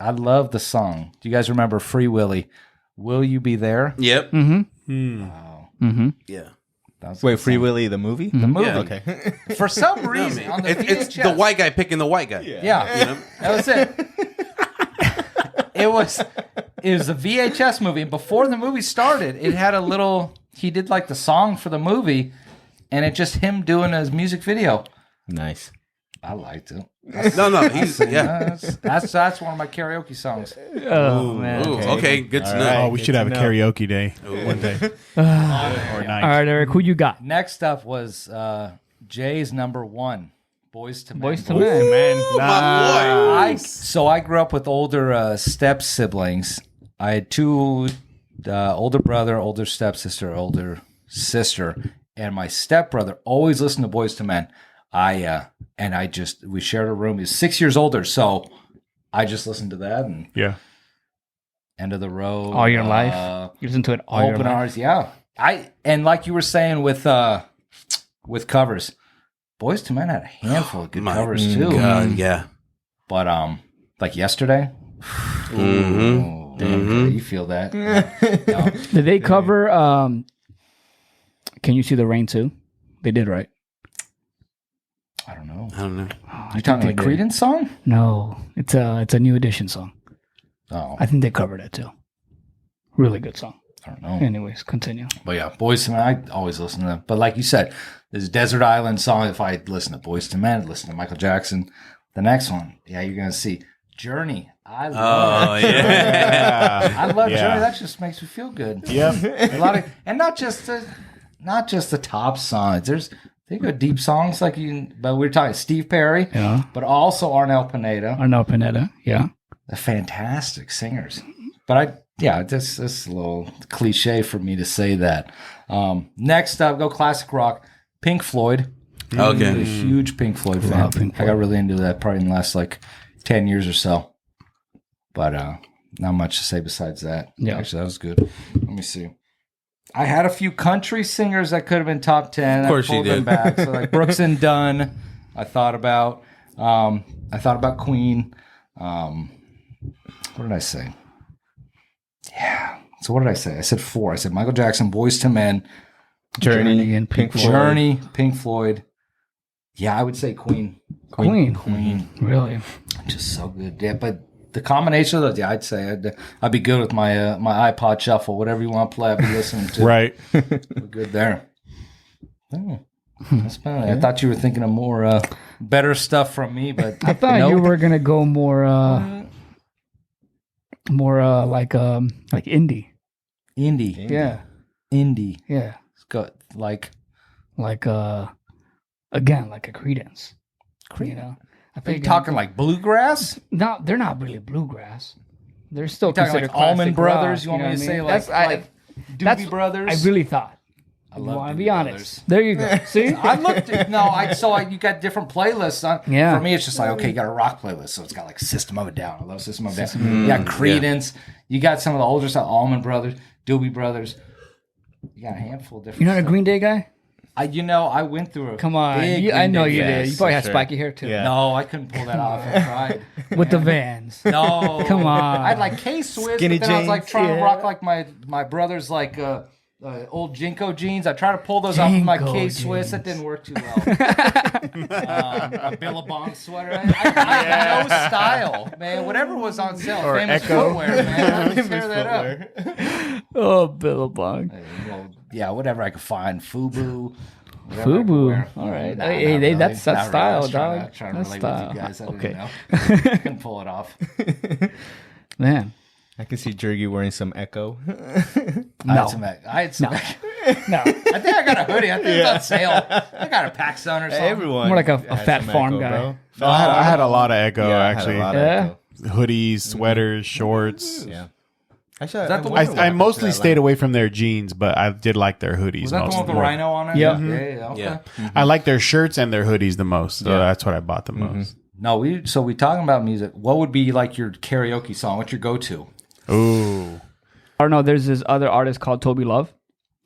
I love the song. Do you guys remember Free Willy? Will You Be There? Yep. Wow. Yeah. That was a Wait, good Free song. Willy, the movie? The movie. Yeah. Okay. For some reason, on the It's VHS. the white guy picking the white guy. Yeah, You know? that was it. It was a VHS movie. And before the movie started, it had a little. He did like the song for the movie, and it just him doing his music video. Nice. I liked it. No, he's yeah. That's one of my karaoke songs. Oh man. Ooh, okay, good to know. Oh, we should have a karaoke day one day or night. All right, Eric, who you got? Next up was Jay's number one, Boys to Men. Boys to Men. Man, So I grew up with older step siblings. I had two older brother, older stepsister, older sister, and my stepbrother always listened to Boys to Men. We shared a room. He's 6 years older, so I just listened to that and Yeah. End of the Road. All your life. You listen to it all your Open life. Arms, yeah. And like you were saying with covers, Boys to Men had a handful of good covers too. God, yeah. But like Yesterday. Ooh, damn, you feel that? No. Did they cover Can You See the Rain too? They did, right? I don't know. I don't know. You talking like Creedence song? No, it's a New Edition song. Oh, I think they covered it too. Really good song. I don't know. Anyways, continue. But yeah, Boys to Men, I always listen to them. But like you said, this Desert Island song, if I listen to Boys to Men, listen to Michael Jackson. The next one, yeah, you're going to see Journey. I love yeah. I love Yeah. Journey. That just makes me feel good. Yep. A lot of, and not just the top songs. They got deep songs but we're talking Steve Perry, Yeah. but also Arnel Pineda. Arnel Pineda. Yeah. They're fantastic singers. But this is a little cliche for me to say that. Next up, go classic rock, Pink Floyd. I'm a Okay. huge Pink Floyd fan. Love Pink I got really into that probably in the last 10 years or so. But not much to say besides that. Yeah. Actually, that was good. Let me see. I had a few country singers that could have been top 10. Of course I pulled you them did. back. So like Brooks and Dunn, I thought about. Queen. What did I say? Yeah. So what did I say? I said 4. I said Michael Jackson, Boys to Men, Journey and Pink Floyd. Journey, Pink Floyd. Yeah, I would say Queen. Queen. Really? Just so good. Yeah, but the combination of those, yeah, I'd say I'd be good with my my iPod Shuffle, whatever you want to play, I'd be listening to. Right. We're good there. Oh, that's about it. I thought you were thinking of more better stuff from me, but I thought nope. you were gonna go more like indie. Indie. Yeah. Indie. Yeah. It's got like Again, like a Creedence. You know, I are think you talking like bluegrass? no, they're not really bluegrass. They're still Talking considered like Allman classic Brothers? rock, You want know me to what I say mean? like that's Doobie Brothers? I really thought. I love Want to Doobie be Brothers. honest. There you go. See, I looked at you got different playlists on. Yeah. For me, it's just like, okay, you got a rock playlist, so it's got like System of a Down. I love System of a Down. You got Creedence. You got some of the older stuff, Allman Brothers, Doobie Brothers. You got a handful of different. you're not a stuff. Green Day guy. I went through a Come on, big I Green know Day you phase. did. You probably had sure. spiky hair too. Yeah. No, I couldn't pull that off. I tried. With the Vans. No, Come on. I had like K-Swiss, Skinny but then I was like jeans, trying to yeah. rock like my brother's like old Jinko jeans. I tried to pull those off of my Jinko K-Swiss. jeans. That didn't work too well. A Billabong sweater. I had no style, man. Whatever was on sale. Or Famous Echo. footwear, man. I would tear that up. Oh, Billabong. Well, yeah, whatever I could find. FUBU. whatever I could Fubu. wear. All right. Nah, Hey, not hey, really. that's Not really. I style, was trying dog. to relate That's with style. you guys. I Okay. didn't know. Couldn't pull it off. Man. I can see Jergy wearing some Echo. I had some. No. I think I got a hoodie. I think it's on sale. I got a PacSun or something. Everyone. More like a has fat some farm Echo, guy. bro. No, I had a lot of Echo Yeah, I had a actually. lot of Yeah? Echo. Hoodies, sweaters, shorts. Yeah. Actually, that the I one- wonder what I happened mostly to that stayed line. away from their jeans, but I did like their hoodies. Was that the most one with the more. rhino on it? Yeah. Yeah. Okay. Yeah. I like their shirts and their hoodies the most, so Yeah. that's what I bought the most. No, we talking about music. What would be like your karaoke song? What's your go-to? Ooh, Or no, there's this other artist called Toby Love.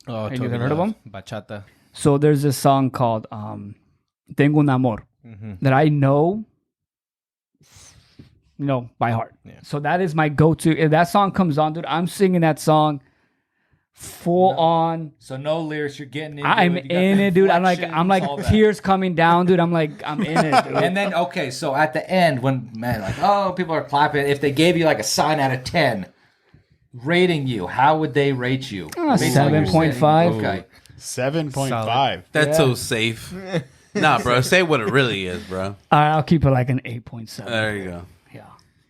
Oh, you Toby ever heard of Love. him? Bachata. So there's this song called Tengo un Amor that I know, by heart. Yeah. So that is my go-to. If that song comes on, dude, I'm singing that song full on. So no lyrics, you're getting into I'm it. You got in the it, dude. I'm inflections, like all that. tears coming down, dude. I'm in it, dude. And then, okay, so at the end, when, people are clapping, if they gave you like a sign out of 10, rating you, how would they rate you? Based on your 7.5. Okay. 7.5. That's so safe. Nah, bro. Say what it really is, bro. I'll keep it like an 8.7. There you go. Yeah.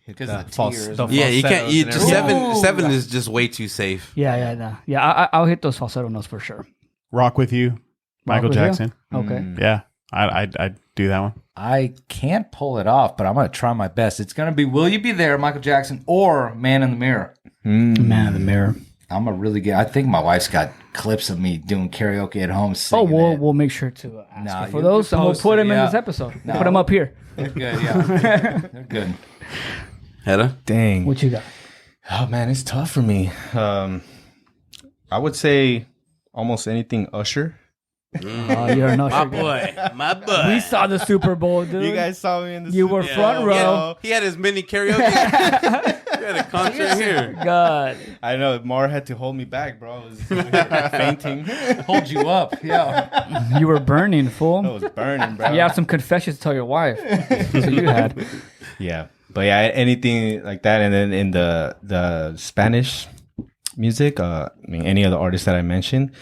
Because The the false- tears. the Yeah, you can't. You just Falsettos seven is just way too safe. Yeah. I'll hit those falsetto notes for sure. Rock with you, Michael with you? Jackson. Okay. Yeah, I'd do that one. I can't pull it off, but I'm going to try my best. It's going to be Will You Be There, Michael Jackson, or Man in the Mirror. Man in the Mirror. I'm a really good. I think my wife's got clips of me doing karaoke at home. Singing it. We'll make sure to ask Nah, her for you those, and we'll post put it, them in yeah. this episode. No. Put them up here. They're good, yeah. They're good. Hedda? Dang. What you got? Oh man, it's tough for me. I would say almost anything Usher. Oh, you're an Usher guy. My boy. We saw the Super Bowl, dude. You guys saw me in the. You were Super front Bowl. row. He had his mini karaoke. He had a concert here. God. I know Mar had to hold me back, bro. I was fainting. Hold you up, yeah. You were burning, I fool. was burning, bro. You have some confessions to tell your wife. That's what you had. Yeah, but yeah, anything like that, and then in the Spanish music, any of the artists that I mentioned,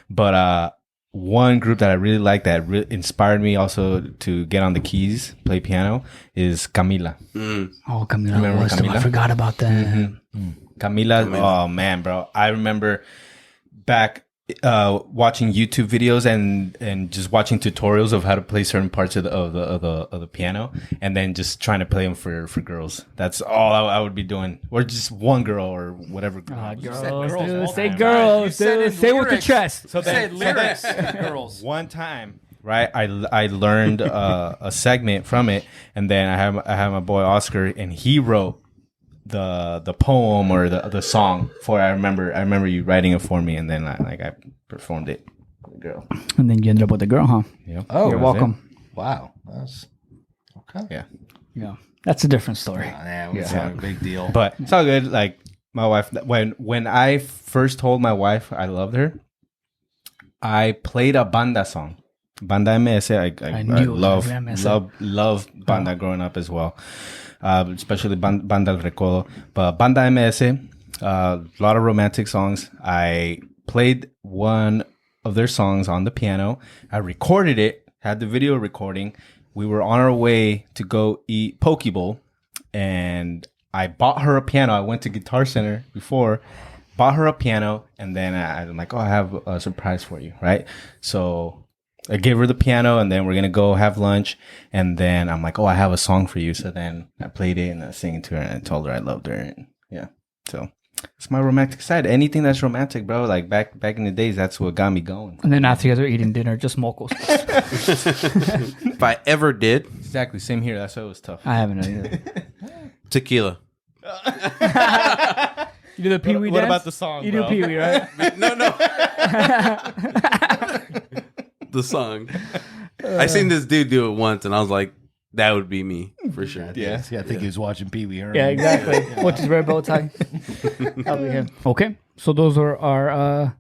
but one group that I really like that inspired me also to get on the keys, play piano, is Camila. Oh, Camila. Remember Camila? I forgot about that. Camila, oh man, bro, I remember back watching YouTube videos and just watching tutorials of how to play certain parts of the piano, and then just trying to play them for girls. That's all I would be doing, or just one girl or whatever. Girls, girls dude. all Say the time. girls, You said dude. in Say with the lyrics. chest. So say lyrics, girls. One time, right? I learned a segment from it, and then I have my boy Oscar, and he wrote the poem or the song for. I remember you writing it for me, and then I performed it for the girl. And then you ended up with the girl, huh? Yeah. Oh, You're That was welcome. Wow. That's okay. Yeah. Yeah. That's a different story. Yeah, it's not a big deal. But it's all good. Like my wife, when I first told my wife I loved her, I played a banda song, Banda MS. I knew it love was MS. love banda growing up as well, especially Banda El Recodo. But Banda MS, a lot of romantic songs. I played one of their songs on the piano. I recorded it, had the video recording. We were on our way to go eat Poke Bowl, and I bought her a piano. I went to Guitar Center before, bought her a piano, and then I'm like, I have a surprise for you, right? So I gave her the piano, and then we're going to go have lunch, and then I'm like, I have a song for you. So then I played it, and I sang it to her, and I told her I loved her, and yeah. So it's my romantic side. Anything that's romantic, bro, like back in the days, that's what got me going. And then after you guys are eating dinner, just mocos. If I ever did, Exactly. Same here. That's why it was tough. I haven't either. tequila. You do the Pee Wee What dance? about the song, You bro? do Pee Wee, right? No. The song. I seen this dude do it once, and I was like, that would be me for sure. Yeah. I think he was watching Pee Wee Herman. Yeah, exactly. What's his red bow tie? That'll be him. Okay, so those are our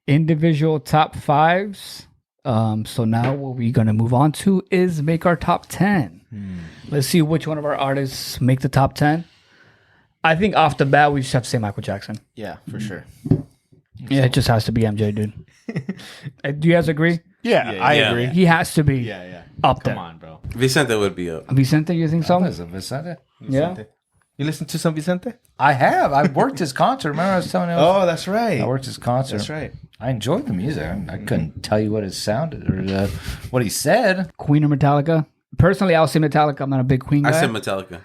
individual top fives. So now what we're gonna move on to is make our top 10. Let's see which one of our artists make the top 10. I think off the bat we just have to say Michael Jackson. Yeah, for sure. Yeah, it just has to be MJ, dude. Do you guys agree? Yeah, Yeah, I yeah. agree. He has to be Yeah. up Come there. on, bro. Vicente would be up. Vicente, you think so? Vicente? Yeah. You listen to some Vicente? I have. I worked his concert. Remember I was telling you? Oh, that's right. I worked his concert. That's right. I enjoyed the music. I couldn't tell you what it sounded or what he said. Queen or Metallica? Personally, I'll say Metallica. I'm not a big Queen guy. I said Metallica.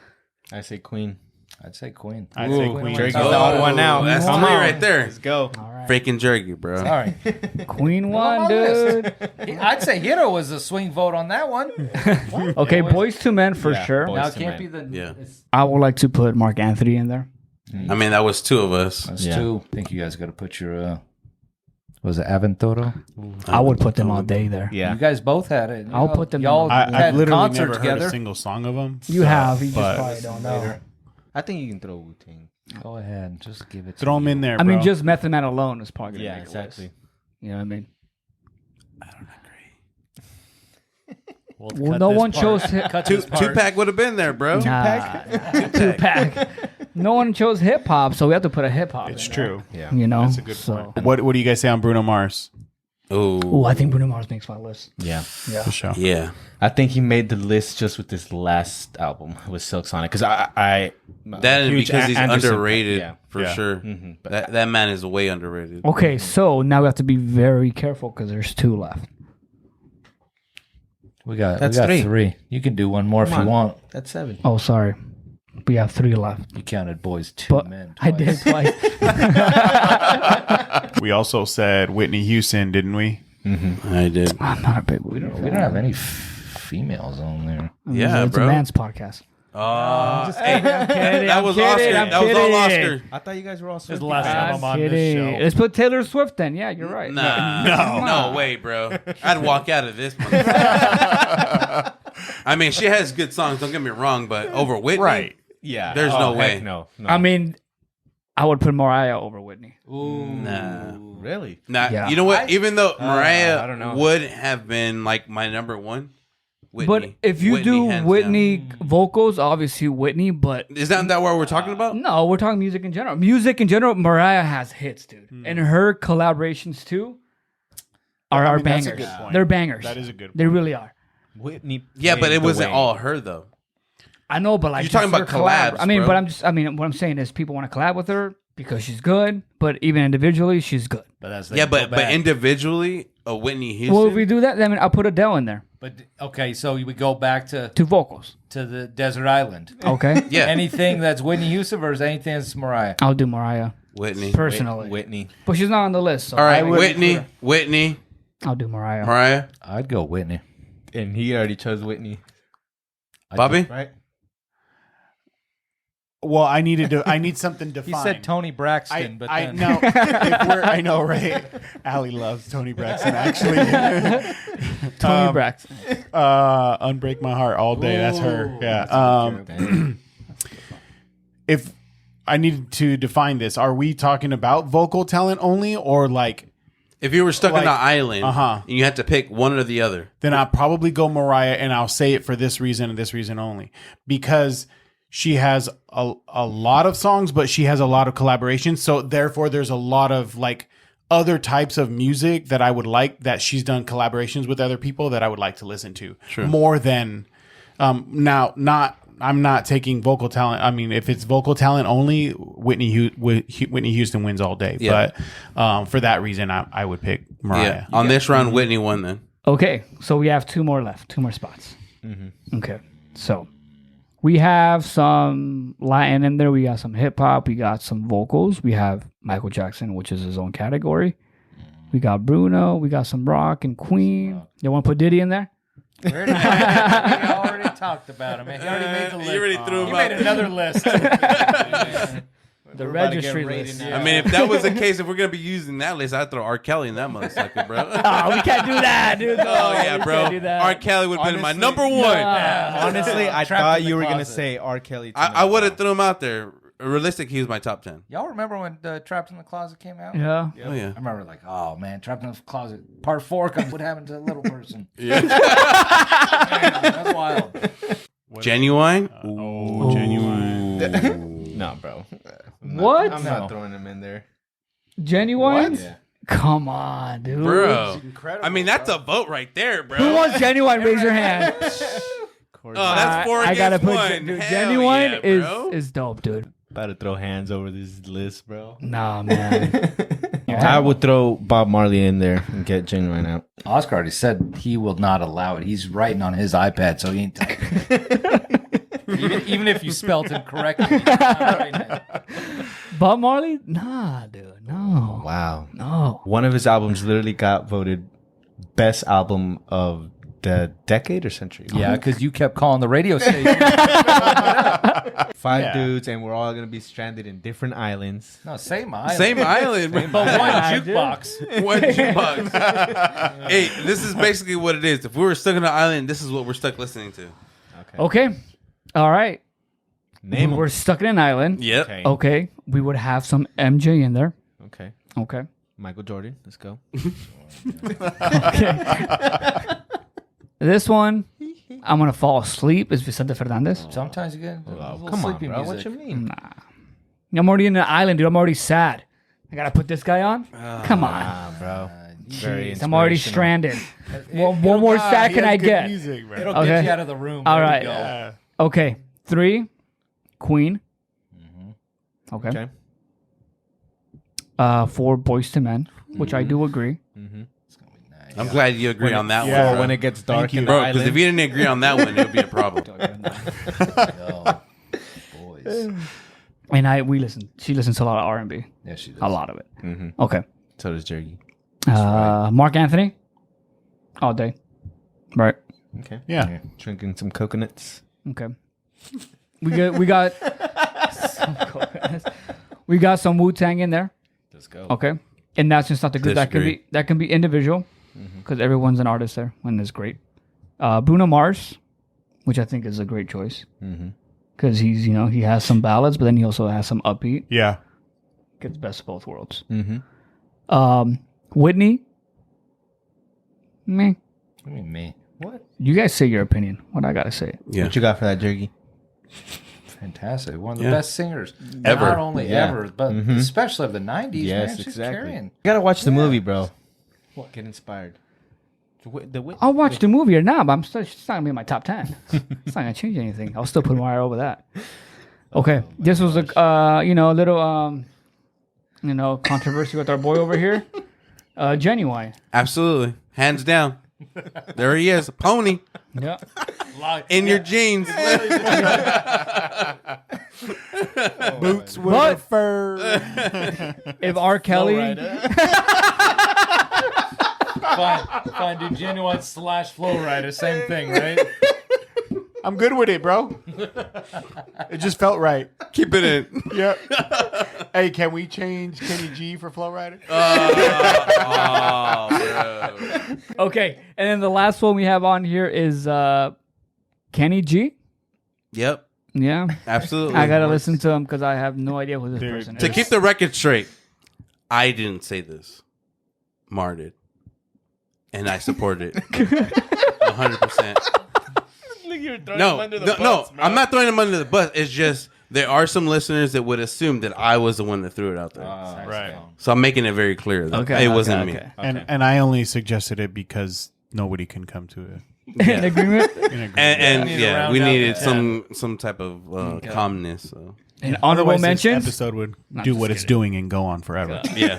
I say Queen. I'd say Queen. I'd say Queen. Jerky's Oh, the odd one out. That's Come three on. right there. Let's go. All right. Freaking jerky, bro. Sorry. Queen on one, my dude. I'd say Hero was a swing vote on that one. Okay, Boys to Men for Yeah, sure. Boyz Now II it can't Men. be the. Yeah. I would like to put Mark Anthony in there. I mean, that was two of us. That's Yeah. two. I think you guys got to put your Was it Aventura? I would put them all day there. Yeah. You guys both had it. I'll put them Y'all in. I've had literally concert never heard together. a single song of them. You have. You just but- probably don't know. I think you can throw Wu-Tang. Go ahead, just give it. Throw them in there, I bro. mean, just Method Man alone is probably going to Yeah, make exactly. it worse. You know what I mean? Well, no one chose Tupac would have been there, bro. Tupac. No one chose hip hop, so we have to put a hip hop. It's in true. Yeah. You know, That's a good point. What do you guys say on Bruno Mars? Oh, I think Bruno Mars makes my list. Yeah. Yeah. For sure. Yeah. I think he made the list just with this last album with Silk Sonic. Because That is huge because he's Anderson fan. underrated Yeah. for Yeah. sure. But That man is way underrated. Okay, so now we have to be very careful because there's 2 left. We got That's 3. You can do one more if Come you on. want. that's 7. Oh, sorry. We have 3 left. You counted boys 2 But men. I did twice. twice. We also said Whitney Houston, didn't we? I did. I'm not a big We don't have any females on there. Yeah, it's bro. a man's podcast. Hey, that was kidding, Oscar. I'm That was all kidding. Oscar. I thought you guys were all the last I'm time I'm on this kidding. show. Let's put Taylor Swift then. Yeah, you're right. Nah, no way, bro. I'd walk out of this one. I mean, she has good songs. Don't get me wrong, but over Whitney, Right. Yeah. There's no heck way. No. I mean, I would put Mariah over Whitney. Nah. Really? Nah, Yeah. you know what? Even though I Mariah don't know. would have been like my number one, Whitney. But if you Whitney, do hands Whitney down. vocals, obviously Whitney, but Is that what we're talking about? no, we're talking music in general. Music in general, Mariah has hits, dude. And her collaborations too are I mean, that's bangers. a good point. They're bangers. That is a good They point. really are. Whitney. Yeah, but paved it the wasn't way. all her though. I know, but like You're talking just about her collab. collabs, I mean, bro. what I'm saying is people want to collab with her because she's good, but even individually, she's good. But that's Yeah, but individually, a Whitney Houston. Well, if we do that, then I'll put Adele in there. But okay, so we go back to 2 vocals. the desert island. Okay. yeah, Anything that's Whitney Houston versus anything that's Mariah. I'll do Mariah Whitney. personally, Whitney. but she's not on the list. So All right, I would Whitney, include Whitney, her. I'll do Mariah. Mariah, I'd go Whitney. And he already chose Whitney. Bobby. Right? Well, I need something He defined. said Tony Braxton, but I then know. I know, right? Allie loves Tony Braxton. Actually, Tony Braxton. "Unbreak My Heart" all day. That's her. Yeah. If I needed to define this, are we talking about vocal talent only, or like? If you were stuck on Like, an island uh-huh. and you had to pick one or the other, Then I'll probably go Mariah, and I'll say it for this reason and this reason only, because she has a lot of songs, but she has a lot of collaborations. So therefore, there's a lot of like other types of music that I would like that she's done collaborations with other people that I would like to listen to more than I'm not taking vocal talent. I mean, if it's vocal talent only, Whitney Houston wins all day. Yeah. But for that reason, I would pick Mariah. yeah. On this round, Whitney won. Then Okay, so we have 2 more left, 2 more spots. Okay, so we have some Latin in there. We got some hip hop. We got some vocals. We have Michael Jackson, which is his own category. We got Bruno. We got some rock and Queen. You want to put Diddy in there? we already talked about him. He already made the list. You already threw him He out. made another list. The registry list. now. I mean, if that was the case, if we're gonna be using that list, I'd throw R. Kelly in that motherfucker, bro. Oh, we can't do that, dude. No, Oh yeah, we bro. can't do that. R. Kelly would have been my Honestly, number one. Honestly, I Trapped thought in the you were going to closet. say R. Kelly. I would have threw him out there. Realistic, he was my top 10. Y'all remember when Trapped in the Closet came out? Yeah. Oh yeah. I remember like, oh man, Trapped in the Closet, part 4 comes. What happened to the little person? Yeah. Man, that's wild. Genuine. Oh, genuine. No, bro. What? I'm not throwing him in there. Genuine? Yeah. Come on, dude. Bro. I mean, that's a vote right there, bro. Who wants Genuine? Raise your hand. Oh, that's 4 I gotta against put 1. dude, Hell Genuine yeah, bro. is dope, dude. About to throw hands over this list, bro. Nah, man. I would throw Bob Marley in there and get Genuine out. Oscar already said he will not allow it. He's writing on his iPad, so he ain't even if you spelled it correctly. He's not writing it. Bob Marley? Nah, dude. No. Wow. No. One of his albums literally got voted best album of the decade or century. Yeah, because you kept calling the radio station. 5 Yeah. dudes, and we're all gonna be stranded in different islands. No, same island. Same island, bro. But one Yeah, jukebox. One jukebox. Hey, this is basically what it is. If we were stuck on an island, this is what we're stuck listening to. Okay. All right. Name 'em. We're stuck in an island. Yep. Okay. Okay. We would have some MJ in there. Okay. Okay. Michael Jordan. Let's go. This one, I'm going to fall asleep. Is Vicente Fernandez? Sometimes you get a little Come on, sleepy bro. music. What you mean? I'm already in an island, dude. I'm already sad. I got to put this guy on? Come on. Ah, bro. Very I'm already inspirational. stranded. One more sad can I get? Music, bro. It'll Okay. get you out of the room. All There we right. go. Yeah. Okay. 3, Queen. Okay. Okay. 4, Boys to Men, which I do agree. I'm glad you agree on that Yeah. one. Or Bro. when it gets dark you. in the Bro, because island. if you didn't agree on that one, it would be a problem. Yo, boys. And we listen. She listens to a lot of R&B. Yeah, she does. A lot of it. Mhm. Okay. So does Jergy. Mark Anthony. All day. Right. Okay. Yeah. Drinking some coconuts. Okay. We got some coconuts. We got some Wu-Tang in there. Let's go. Okay. And that's just not the group. Disagree. That can be individual because everyone's an artist there and it's great. Bruno Mars, which I think is a great choice because he's he has some ballads, but then he also has some upbeat. Yeah. Gets best of both worlds. Mm-hmm. Whitney. Me. I mean, me. What? You guys say your opinion. What I gotta say. Yeah. What you got for that, Jergy? Fantastic. One of the Yeah. best singers. Ever. Not only Yeah. ever, but especially of the 90s, Yes, man. She's exactly. carrying. You gotta watch the movie, bro. What? Get inspired. I'll watch the movie or not, but it's not gonna be in my top 10. It's not gonna change anything. I'll still put Mario over that. Okay, this was a little controversy with our boy over here. Genuine. Absolutely. Hands down. There he is. A pony Yeah. in your jeans. Boots with But- a fur. If R. Kelly, Fine, dude. Genuine / Flowrider. Same thing, right? I'm good with it, bro. It just felt right. Keep it in. Yep. Hey, can we change Kenny G for Flow Rider? Oh, bro. okay, and then the last one we have on here is Kenny G. Yep. Yeah, Absolutely. I gotta listen to him because I have no idea who this Dude, person To is. keep the record straight, I didn't say this. Mar did. And I supported it. 100%. No, I'm not throwing him under the bus. It's just there are some listeners that would assume that I was the one that threw it out there. Right. So I'm making it very clear that Okay, it wasn't okay, me. okay. And I only suggested it because nobody can come to it. In agreement. In agreement. And We need to yeah, round we out needed the some type of calmness. So. And honorable Otherwise, this mentions. episode would No, do just what it's kidding. doing and go on forever. Yeah.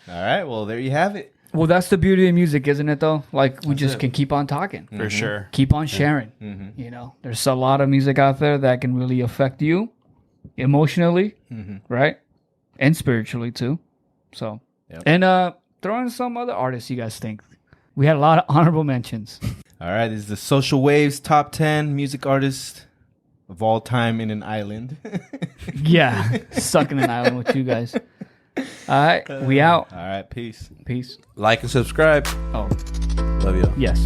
All right. Well, there you have it. Well, that's the beauty of music, isn't it? Though, like we just can keep on talking, For sure. keep on sharing. There's a lot of music out there that can really affect you emotionally, right, and spiritually too. So, and throw in some other artists you guys think. We had a lot of honorable mentions. All right. This is the Social Waves top 10 music artists of all time in an island. Yeah, stuck in an island with you guys. All right, we out. All right. Peace. Peace. Like and subscribe. Oh, Love you. yes.